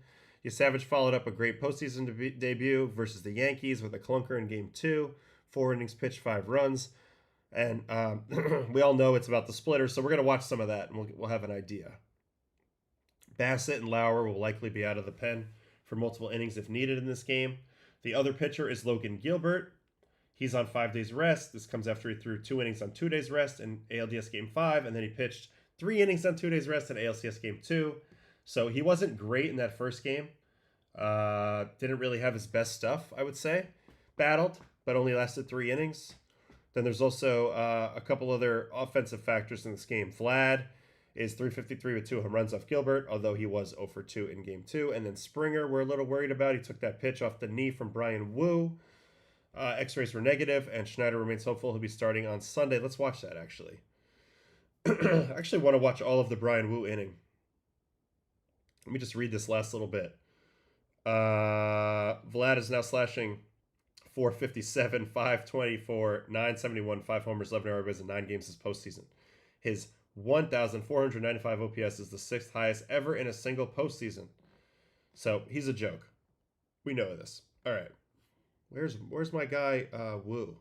Yesavage followed up a great postseason debut versus the Yankees with a clunker in Game 2. 4 innings pitched, 5 runs. And we all know it's about the splitter, so we're going to watch some of that, and we'll have an idea. Bassett and Lauer will likely be out of the pen for multiple innings if needed in this game. The other pitcher is Logan Gilbert. He's on 5 days rest. This comes after he threw 2 innings on 2 days rest in ALDS Game 5, and then he pitched 3 innings on 2 days rest in ALCS Game 2. So he wasn't great in that first game. Didn't really have his best stuff, I would say. Battled, but only lasted 3 innings. Then there's also a couple other offensive factors in this game. Vlad is .353 with 2 home runs off Gilbert, although he was 0 for 2 in Game 2. And then Springer, we're a little worried about. He took that pitch off the knee from Brian Wu. X-rays were negative, and Schneider remains hopeful he'll be starting on Sunday. Let's watch that, actually. I actually want to watch all of the Brian Wu inning. Let me just read this last little bit. Vlad is now slashing .457, .524, .971, 5 homers, 11 RBIs in 9 games this postseason. His 1,495 OPS is the 6th highest ever in a single postseason. So he's a joke. We know this. All right. Where's my guy Wu?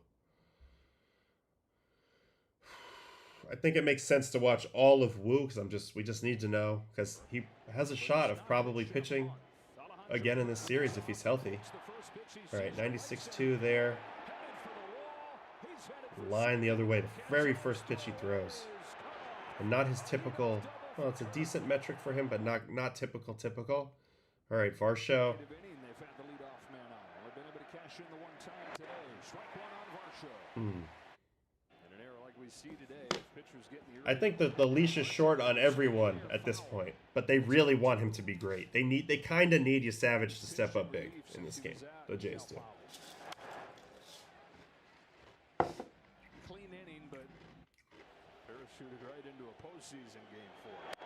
I think it makes sense to watch all of Wu because we just need to know because he has a shot of probably pitching again in this series if he's healthy. All right, 96-2 there. Line the other way, the very first pitch he throws, and not his typical. Well, it's a decent metric for him, but not typical. All right, Varsho. I think that the leash is short on everyone at this point, but they really want him to be great. They kind of need Yesavage to step up big in this game. The Jays do. Clean inning, but parachuted right into a postseason game for him.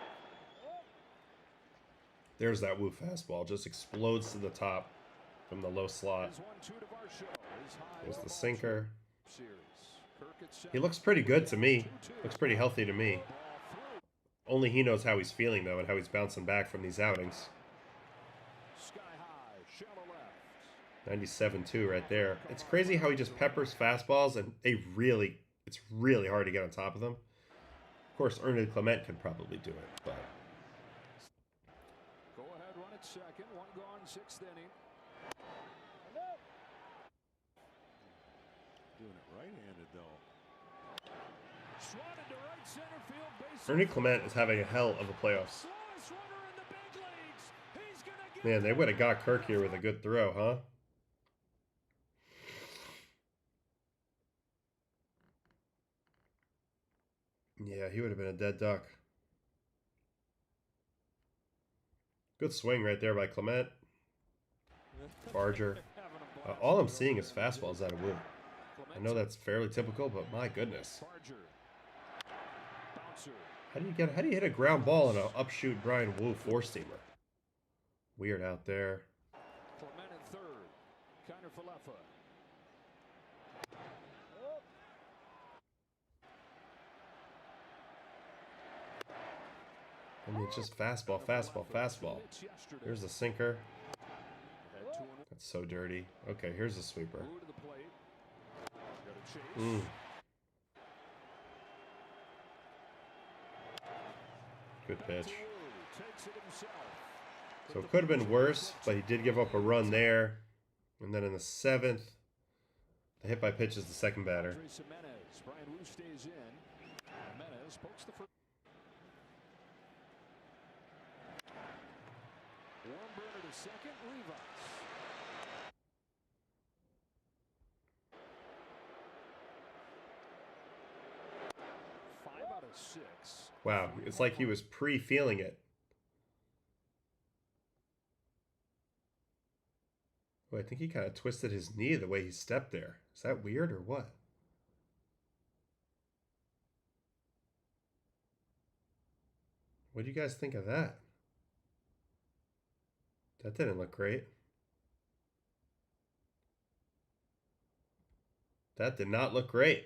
There's that Wu fastball, just explodes to the top from the low slot. There's the sinker. He looks pretty good to me. Looks pretty healthy to me. Only he knows how he's feeling, though, and how he's bouncing back from these outings. 97-2 right there. It's crazy how he just peppers fastballs, and it's really hard to get on top of them. Of course, Ernest Clement could probably do it, but... Go ahead, run at second. One gone, sixth inning. Doing it right-handed, though. Swatted to right center field, base. Ernie Clement is having a hell of a playoffs. Man, they would have got Kirk here with a good throw, huh? Yeah, he would have been a dead duck. Good swing right there by Clement. Barger. All I'm seeing is fastballs out of Wu. I know that's fairly typical, but my goodness. How do you hit a ground ball in an upshoot Brian Wu four-steamer? Weird out there. Clement in third. Counter for Leffa. I mean, it's just fastball. Here's the sinker. That's so dirty. Okay, here's the sweeper. Good pitch. So it could have been worse, but he did give up a run there. And then in the seventh, the hit by pitch is the second batter. Second, Rivas. 5 out of 6. Wow, it's like he was pre-feeling it. Oh, I think he kind of twisted his knee the way he stepped there. Is that weird or what? What do you guys think of that? That didn't look great. That did not look great.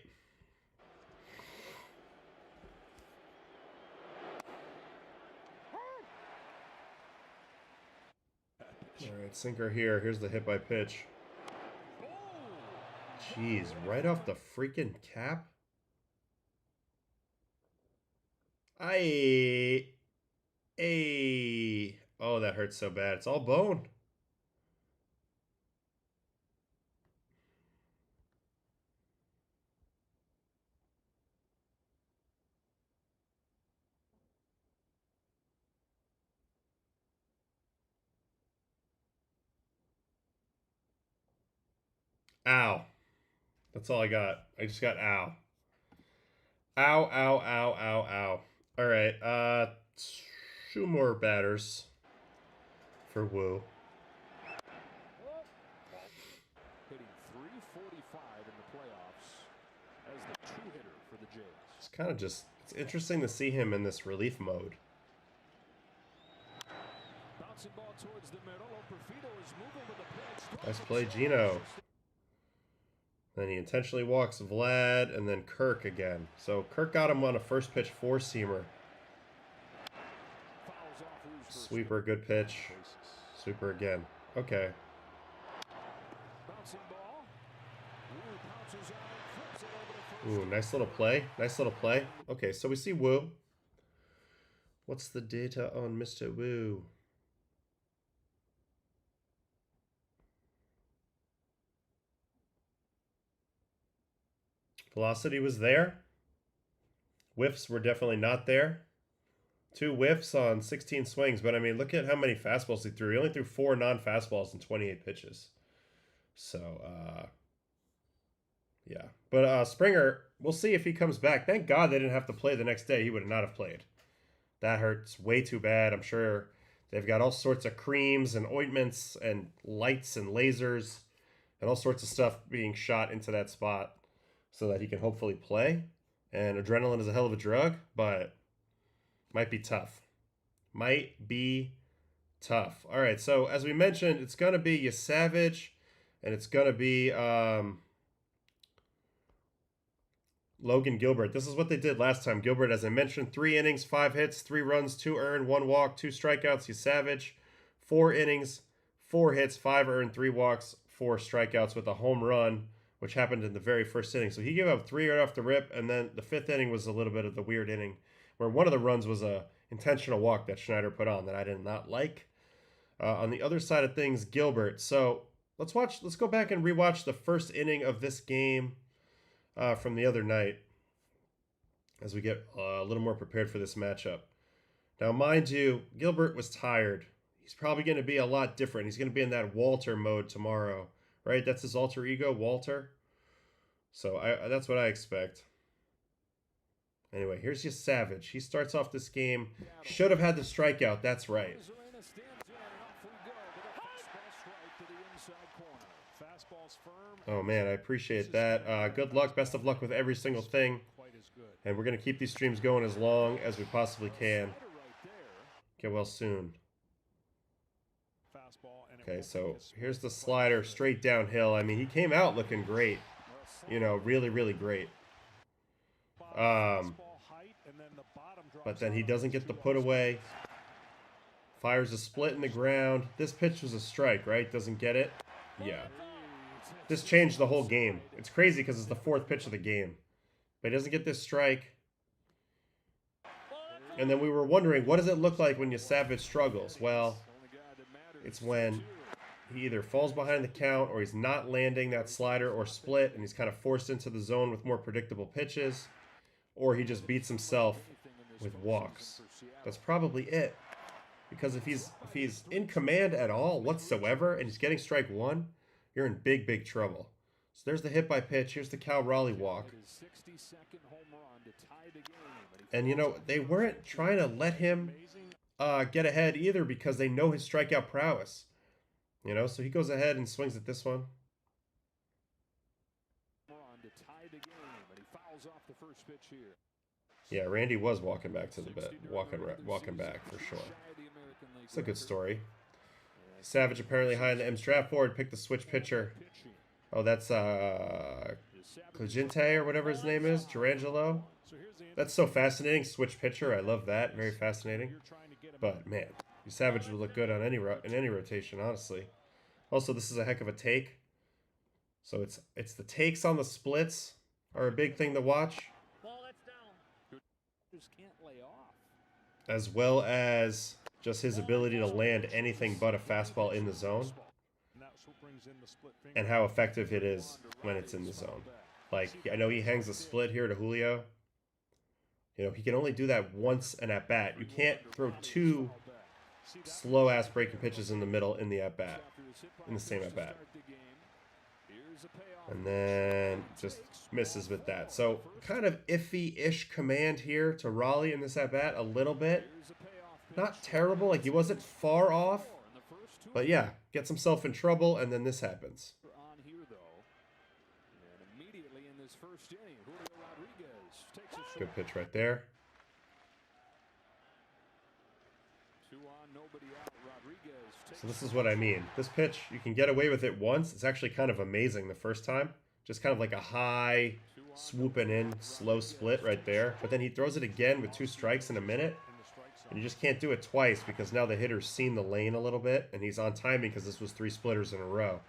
All right, sinker here. Here's the hit by pitch. Jeez, right off the freaking cap. Oh, that hurts so bad. It's all bone. Ow. That's all I got. I just got ow. Ow, ow, ow, ow, ow. All right, 2 more batters for Wu. Hitting .345 in the playoffs as the true hitter for the Jays. It's kind of just, it's interesting to see him in this relief mode. Bouncing ball towards the middle. Operfito is moving to the plate. Nice play, Gino. Then he intentionally walks Vlad and then Kirk again. So Kirk got him on a first pitch four-seamer. Sweeper, good pitch. Sweeper again. Okay. Bouncing ball. Pounces on it, flips it over to Ooh, nice little play. Nice little play. Okay, so we see Wu. What's the data on Mr. Wu? Velocity was there. Whiffs were definitely not there. 2 whiffs on 16 swings, but I mean, look at how many fastballs he threw. He only threw 4 non-fastballs in 28 pitches. So, yeah. But Springer, we'll see if he comes back. Thank God they didn't have to play the next day. He would not have played. That hurts way too bad. I'm sure they've got all sorts of creams and ointments and lights and lasers and all sorts of stuff being shot into that spot so that he can hopefully play. And adrenaline is a hell of a drug, but might be tough. Might be tough. All right, so as we mentioned, it's going to be Yesavage, and it's going to be Logan Gilbert. This is what they did last time. Gilbert, as I mentioned, 3 innings, 5 hits, 3 runs, 2 earned, 1 walk, 2 strikeouts. Yesavage, 4 innings, 4 hits, 5 earned, 3 walks, 4 strikeouts with a home run, which happened in the very first inning. So he gave up 3 right off the rip, and then the 5th inning was a little bit of the weird inning where one of the runs was a intentional walk that Schneider put on that I did not like. On the other side of things, Gilbert. So let's go back and rewatch the first inning of this game from the other night as we get a little more prepared for this matchup. Now, mind you, Gilbert was tired. He's probably going to be a lot different. He's going to be in that Walter mode tomorrow, right? That's his alter ego, Walter. So that's what I expect. Anyway, here's Yesavage. He starts off this game. Should have had the strikeout. That's right. Oh, man, I appreciate that. Good luck. Best of luck with every single thing. And we're going to keep these streams going as long as we possibly can. Get well soon. Okay, so here's the slider straight downhill. I mean, he came out looking great. You know, really, really great. But then he doesn't get the put away. Fires a split in the ground. This pitch was a strike, right? Doesn't get it? Yeah. This changed the whole game. It's crazy because it's the 4th pitch of the game. But he doesn't get this strike. And then we were wondering, what does it look like when Yesavage struggles? Well, it's when he either falls behind the count or he's not landing that slider or split and he's kind of forced into the zone with more predictable pitches, or he just beats himself with walks. That's probably it. Because if he's in command at all whatsoever and he's getting strike 1, you're in big, big trouble. So there's the hit by pitch. Here's the Cal Raleigh walk. And, you know, they weren't trying to let him get ahead either because they know his strikeout prowess. You know, so he goes ahead and swings at this one. Yeah, Randy was walking back to the bed, walking back for sure. It's a good story. Savage apparently high on the M's draft board, picked the switch pitcher. Oh, that's Clegente or whatever his name is, Durangelo. That's so fascinating. Switch pitcher, I love that. Very fascinating. But man, Savage would look good on any rotation, honestly. Also, this is a heck of a take. So it's the takes on the splits are a big thing to watch. As well as just his ability to land anything but a fastball in the zone. And how effective it is when it's in the zone. Like, I know he hangs a split here to Julio. You know, he can only do that once an at-bat. You can't throw 2 slow-ass breaking pitches in the middle in the at-bat. In the same at-bat. And then just misses with that. So, kind of iffy-ish command here to Raleigh in this at-bat. A little bit. Not terrible. Like, he wasn't far off. But yeah, gets himself in trouble, and then this happens. Good pitch right there. So this is what I mean. This pitch, you can get away with it once. It's actually kind of amazing the first time. Just kind of like a high, swooping in, slow split right there. But then he throws it again with 2 strikes in a minute. And you just can't do it twice because now the hitter's seen the lane a little bit. And he's on timing because this was 3 splitters in a row.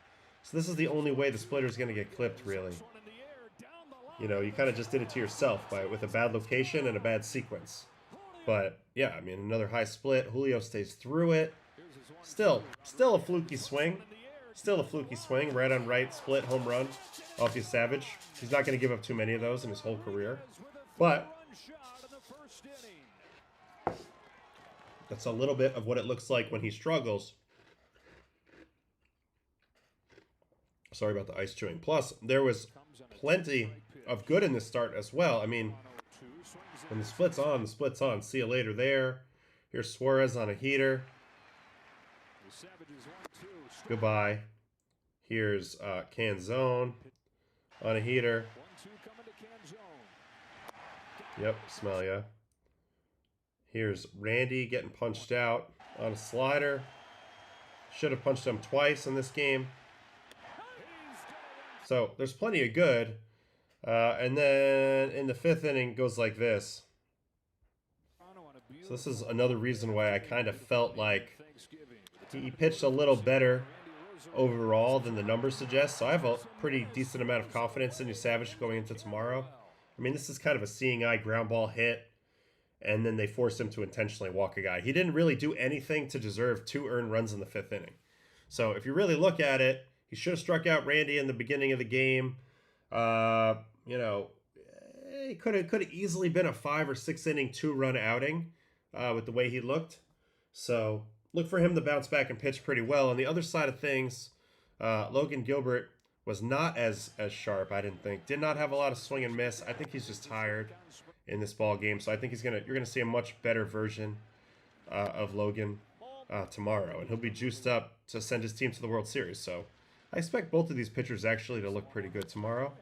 So this is the only way the splitter's going to get clipped, really. You know, you kind of just did it to yourself with a bad location and a bad sequence. But yeah, I mean, another high split. Julio stays through it. Still a fluky swing. Still a fluky swing. Right on right, split, home run off Yesavage. He's not going to give up too many of those in his whole career. But that's a little bit of what it looks like when he struggles. Sorry about the ice chewing. Plus, there was plenty of good in this start as well. I mean, when the split's on, the split's on. See you later there. Here's Suarez on a heater. Goodbye. Here's Canzone on a heater. Yep, smell ya. Here's Randy getting punched out on a slider. Should have punched him twice in this game. So there's plenty of good. And then in the fifth inning goes like this. So this is another reason why I kind of felt like he pitched a little better overall than the numbers suggest. So I have a pretty decent amount of confidence in Yesavage going into tomorrow. I mean, this is kind of a seeing eye ground ball hit, and then they forced him to intentionally walk a guy. He didn't really do anything to deserve 2 earned runs in the 5th inning. So if you really look at it, he should have struck out Randy in the beginning of the game. You know, it could have easily been a 5 or 6 inning 2-run outing with the way he looked. So look for him to bounce back and pitch pretty well. On the other side of things, Logan Gilbert was not as sharp, I didn't think. Did not have a lot of swing and miss. I think he's just tired in this ball game. So I think you're gonna see a much better version of Logan tomorrow, and he'll be juiced up to send his team to the World Series. So I expect both of these pitchers actually to look pretty good tomorrow.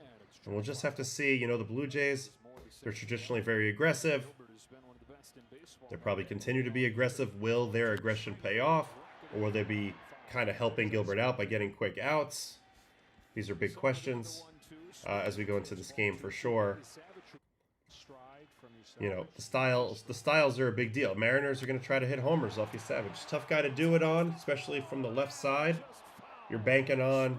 And we'll just have to see. You know, the Blue Jays, they're traditionally very aggressive. They'll probably continue to be aggressive. Will their aggression pay off? Or will they be kind of helping Gilbert out by getting quick outs? These are big questions as we go into this game for sure. You know, the styles are a big deal. Mariners are going to try to hit homers off Yesavage. Tough guy to do it on, especially from the left side. You're banking on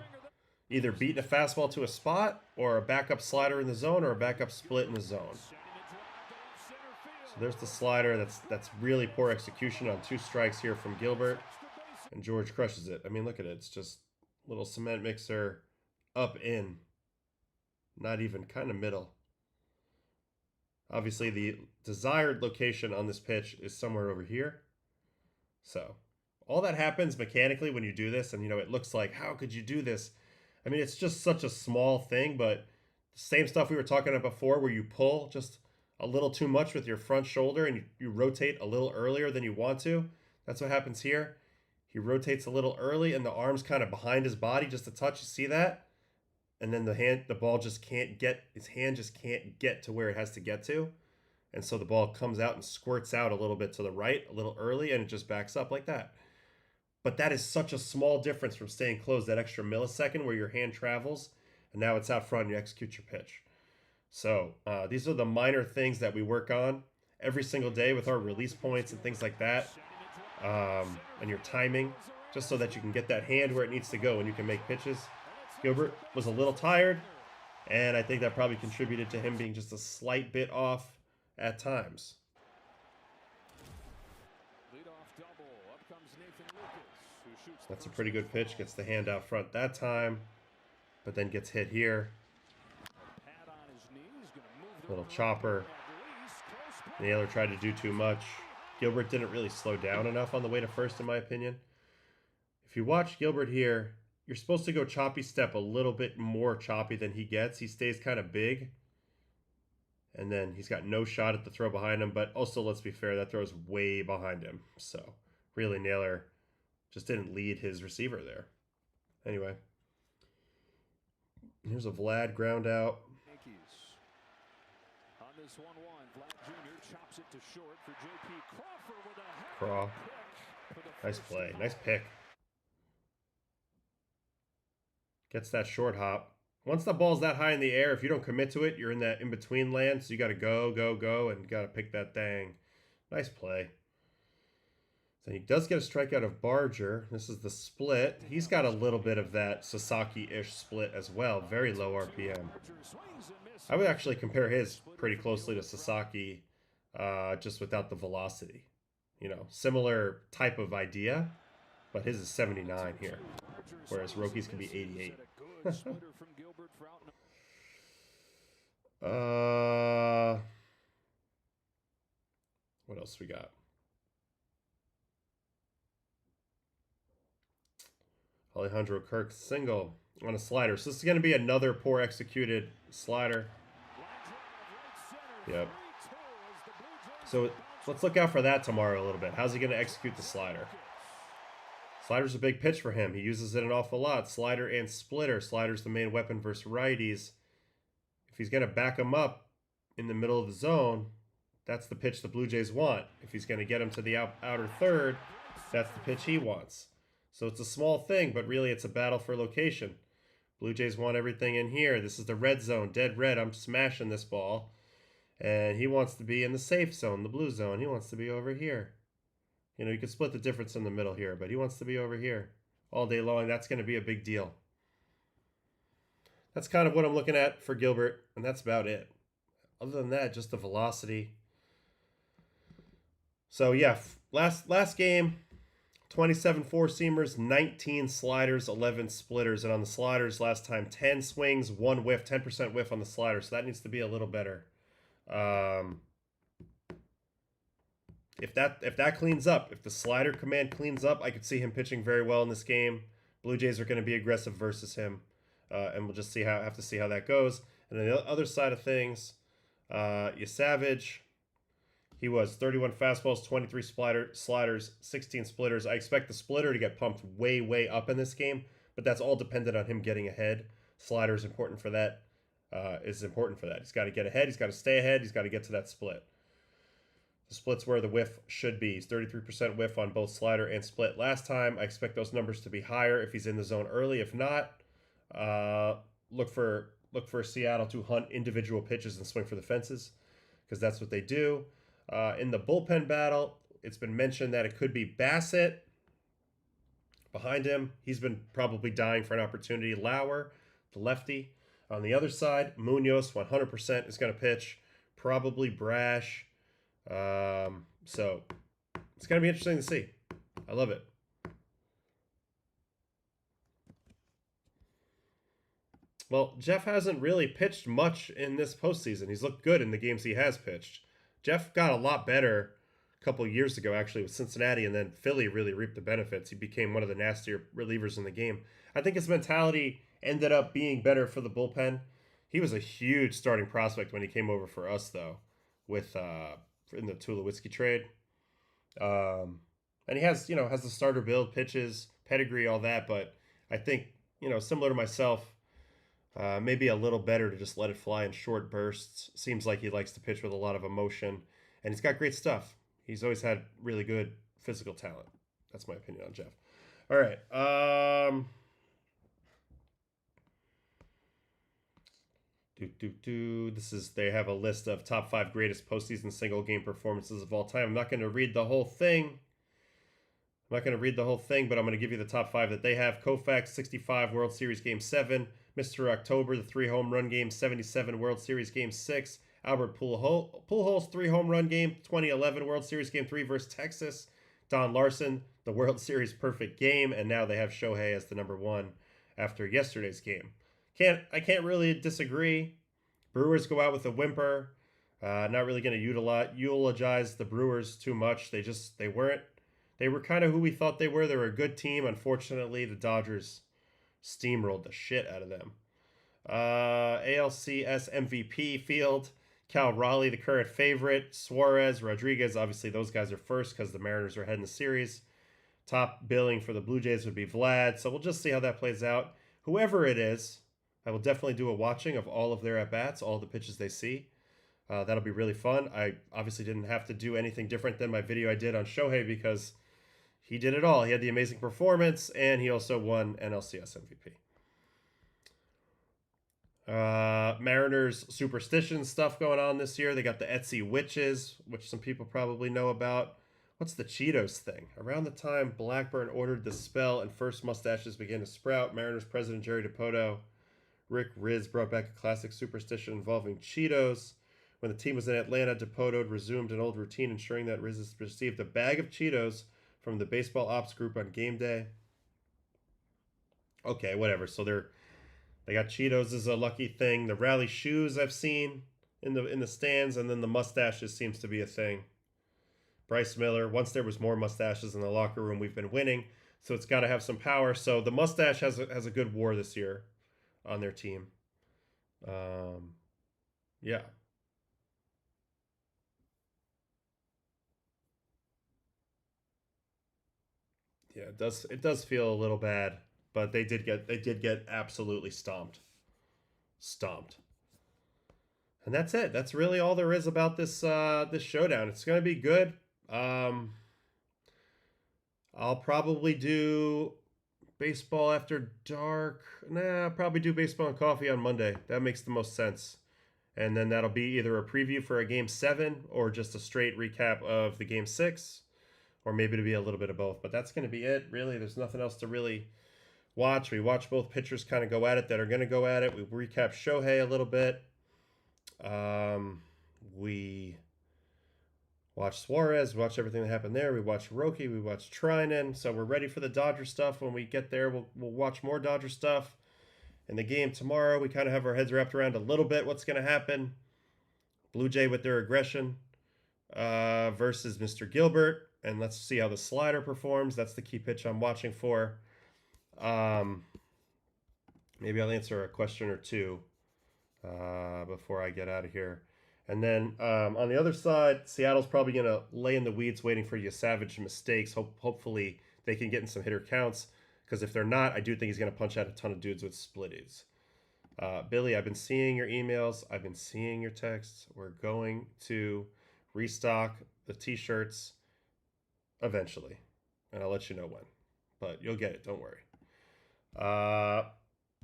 either beating a fastball to a spot or a backup slider in the zone or a backup split in the zone. So there's the slider. That's really poor execution on 2 strikes here from Gilbert. And George crushes it. I mean, look at it. It's just a little cement mixer up in. Not even, kind of middle. Obviously, the desired location on this pitch is somewhere over here. So all that happens mechanically when you do this, and you know, it looks like, how could you do this? I mean, it's just such a small thing, but the same stuff we were talking about before, where you pull just a little too much with your front shoulder and you rotate a little earlier than you want to. That's what happens here. He rotates a little early and the arm's kind of behind his body just a touch. You see that? And then the ball just can't get, his hand just can't get to where it has to get to. And so the ball comes out and squirts out a little bit to the right, a little early, and it just backs up like that. But that is such a small difference from staying closed, that extra millisecond where your hand travels, and now it's out front and you execute your pitch. So these are the minor things that we work on every single day with our release points and things like that, and your timing, just so that you can get that hand where it needs to go and you can make pitches. Gilbert was a little tired, and I think that probably contributed to him being just a slight bit off at times. That's a pretty good pitch. Gets the hand out front that time, but then gets hit here. Little chopper. Naylor tried to do too much. Gilbert didn't really slow down enough on the way to first, in my opinion. If you watch Gilbert here, you're supposed to go choppy step a little bit more choppy than he gets. He stays kind of big. And then he's got no shot at the throw behind him. But also, let's be fair, that throw's way behind him. So, really, Naylor just didn't lead his receiver there. Anyway. Here's a Vlad ground out. On this 1-1, Vlad Jr. chops it to short for J.P. Crawford with a Craw. Nice play. Nice pick. Gets that short hop. Once the ball's that high in the air, if you don't commit to it, you're in that in-between land. So you got to go, and got to pick that thing. Nice play. So he does get a strikeout of Barger. This is the split. He's got a little bit of that Sasaki-ish split as well. Very low RPM. I would actually compare his pretty closely to Sasaki, just without the velocity. You know, similar type of idea, but his is 79 here, whereas Roki's can be 88. What else we got? Alejandro Kirk single on a slider. So this is going to be another poor executed slider. Yep. So let's look out for that tomorrow a little bit. How's he going to execute the slider? Slider's a big pitch for him. He uses it an awful lot. Slider and splitter. Slider's the main weapon versus righties. If he's going to back him up in the middle of the zone, that's the pitch the Blue Jays want. If he's going to get him to the outer third, that's the pitch he wants. So it's a small thing, but really it's a battle for location. Blue Jays want everything in here. This is the red zone, dead red. I'm smashing this ball. And he wants to be in the safe zone, the blue zone. He wants to be over here. You know, you could split the difference in the middle here, but he wants to be over here all day long. That's going to be a big deal. That's kind of what I'm looking at for Gilbert, and that's about it. Other than that, just the velocity. So, yeah, last game, 27 four-seamers, 19 sliders, 11 splitters. And on the sliders, last time, 10 swings, 1 whiff, 10% whiff on the slider. So that needs to be a little better. If that cleans up, if the slider command cleans up, I could see him pitching very well in this game. Blue Jays are going to be aggressive versus him, and we'll just have to see how that goes. And then the other side of things, Yesavage, he was 31 fastballs, 23 sliders, 16 splitters. I expect the splitter to get pumped way, way up in this game, but that's all dependent on him getting ahead. Slider is important for that. He's got to get ahead. He's got to stay ahead. He's got to get to that split. The split's where the whiff should be. He's 33% whiff on both slider and split last time. I expect those numbers to be higher if he's in the zone early. If not, look for Seattle to hunt individual pitches and swing for the fences, because that's what they do. In the bullpen battle, it's been mentioned that it could be Bassett behind him. He's been probably dying for an opportunity. Lauer, the lefty. On the other side, Munoz, 100% is going to pitch. Probably Brash. So it's going to be interesting to see. I love it. Well, Jeff hasn't really pitched much in this postseason. He's looked good in the games he has pitched. Jeff got a lot better a couple of years ago, actually, with Cincinnati, and then Philly really reaped the benefits. He became one of the nastier relievers in the game. I think his mentality ended up being better for the bullpen. He was a huge starting prospect when he came over for us, though, with in the Tulowitzki trade. And he has the starter build, pitches, pedigree, all that. But I think, similar to myself, maybe a little better to just let it fly in short bursts. Seems like he likes to pitch with a lot of emotion, and he's got great stuff. He's always had really good physical talent. That's my opinion on Jeff. All right. They have a list of top 5 greatest postseason single game performances of all time. I'm not going to read the whole thing. But I'm going to give you the top 5 that they have. Koufax, 65, World Series Game 7. Mr. October, the 3 home run game, 77, World Series Game 6. Albert Pujols, 3 home run game, 2011, World Series Game 3 versus Texas. Don Larson, the World Series perfect game. And now they have Shohei as the number 1 after yesterday's game. I can't really disagree. Brewers go out with a whimper. Not really going to eulogize the Brewers too much. They were kind of who we thought they were. They were a good team. Unfortunately, the Dodgers steamrolled the shit out of them. ALCS MVP field. Cal Raleigh, the current favorite. Suarez, Rodriguez. Obviously, those guys are first because the Mariners are ahead in the series. Top billing for the Blue Jays would be Vlad. So we'll just see how that plays out. Whoever it is, I will definitely do a watching of all of their at-bats, all the pitches they see. That'll be really fun. I obviously didn't have to do anything different than my video I did on Shohei because he did it all. He had the amazing performance, and he also won NLCS MVP. Mariners superstition stuff going on this year. They got the Etsy Witches, which some people probably know about. What's the Cheetos thing? Around the time Blackburn ordered the spell and first mustaches began to sprout, Mariners president Jerry Dipoto Rick Riz brought back a classic superstition involving Cheetos. When the team was in Atlanta, DePoto resumed an old routine, ensuring that Riz received a bag of Cheetos from the baseball ops group on game day. Okay, whatever. So they got Cheetos as a lucky thing. The rally shoes I've seen in the stands, and then the mustaches seems to be a thing. Bryce Miller. Once there was more mustaches in the locker room, we've been winning, so it's got to have some power. So the mustache has a good war this year on their team. Yeah. Yeah, it does feel a little bad, but they did get absolutely stomped. Stomped. And that's it. That's really all there is about this showdown. It's going to be good. I'll probably do baseball after dark. Nah, I'll probably do baseball and coffee on Monday. That makes the most sense. And then that'll be either a preview for a game 7 or just a straight recap of the game 6, or maybe it'll be a little bit of both. But that's going to be it, really. There's nothing else to really watch. We watch both pitchers kind of go at it that are going to go at it. We recap Shohei a little bit. We watch Suarez, watch everything that happened there. We watch Roki, we watch Treinen. So we're ready for the Dodger stuff. When we get there, we'll watch more Dodger stuff. In the game tomorrow, we kind of have our heads wrapped around a little bit what's going to happen. Blue Jay with their aggression versus Mr. Gilbert. And let's see how the slider performs. That's the key pitch I'm watching for. Maybe I'll answer a question or two before I get out of here. And then on the other side, Seattle's probably going to lay in the weeds waiting for Yesavage mistakes. Hopefully they can get in some hitter counts, because if they're not, I do think he's going to punch out a ton of dudes with splitties. Billy, I've been seeing your emails. I've been seeing your texts. We're going to restock the T-shirts eventually, and I'll let you know when. But you'll get it. Don't worry.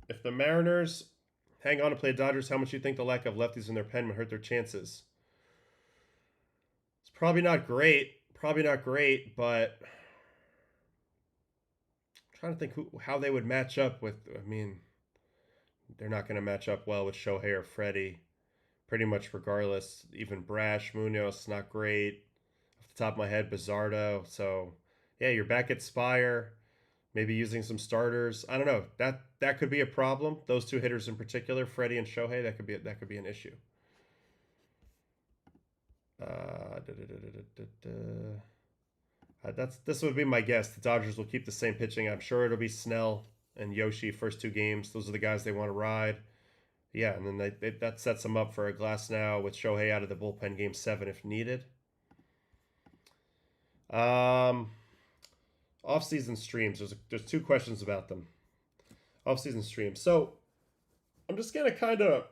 If the Mariners hang on to play Dodgers, how much do you think the lack of lefties in their pen would hurt their chances? It's probably not great. But I'm trying to think how they would match up with. I mean, they're not going to match up well with Shohei or Freddie, pretty much regardless. Even Brash, Munoz, not great. Off the top of my head, Bizzardo. So, yeah, you're back at Spire. Maybe using some starters. I don't know. That could be a problem. Those two hitters in particular, Freddie and Shohei, that could be an issue. This would be my guess. The Dodgers will keep the same pitching. I'm sure it'll be Snell and Yoshi first 2 games. Those are the guys they want to ride. Yeah, and then that sets them up for a glass now with Shohei out of the bullpen game 7 if needed. Off-season streams. There's 2 questions about them. Off-season streams. So I'm just gonna kind of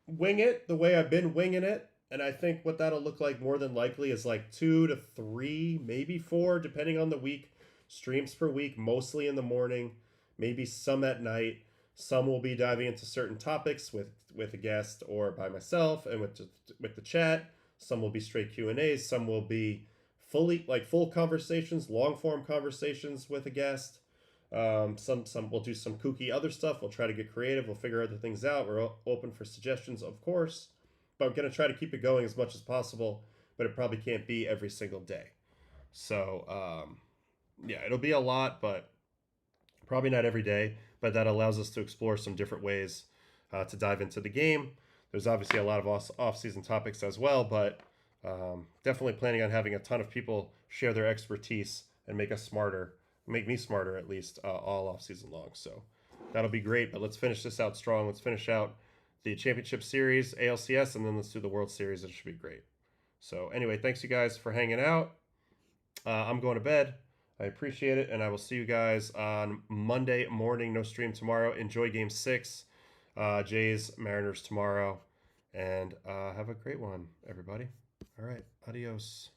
wing it the way I've been winging it, and I think what that'll look like more than likely is like 2 to 3, maybe 4, depending on the week. Streams per week, mostly in the morning, maybe some at night. Some will be diving into certain topics with a guest or by myself and with the chat. Some will be straight Q&As. Some will be full conversations, long form conversations with a guest. Some we'll do some kooky other stuff. We'll try to get creative. We'll figure other things out. We're open for suggestions, of course, but I'm going to try to keep it going as much as possible, but it probably can't be every single day. So, yeah, it'll be a lot, but probably not every day, but that allows us to explore some different ways to dive into the game. There's obviously a lot of off-season topics as well, but definitely planning on having a ton of people share their expertise and make me smarter at least, all off-season long. So that'll be great, but let's finish this out strong. Let's finish out the Championship Series, ALCS, and then let's do the World Series. It should be great. So anyway, thanks you guys for hanging out. I'm going to bed. I appreciate it, and I will see you guys on Monday morning. No stream tomorrow. Enjoy Game 6. Jays, Mariners tomorrow. And have a great one, everybody. All right. Adios.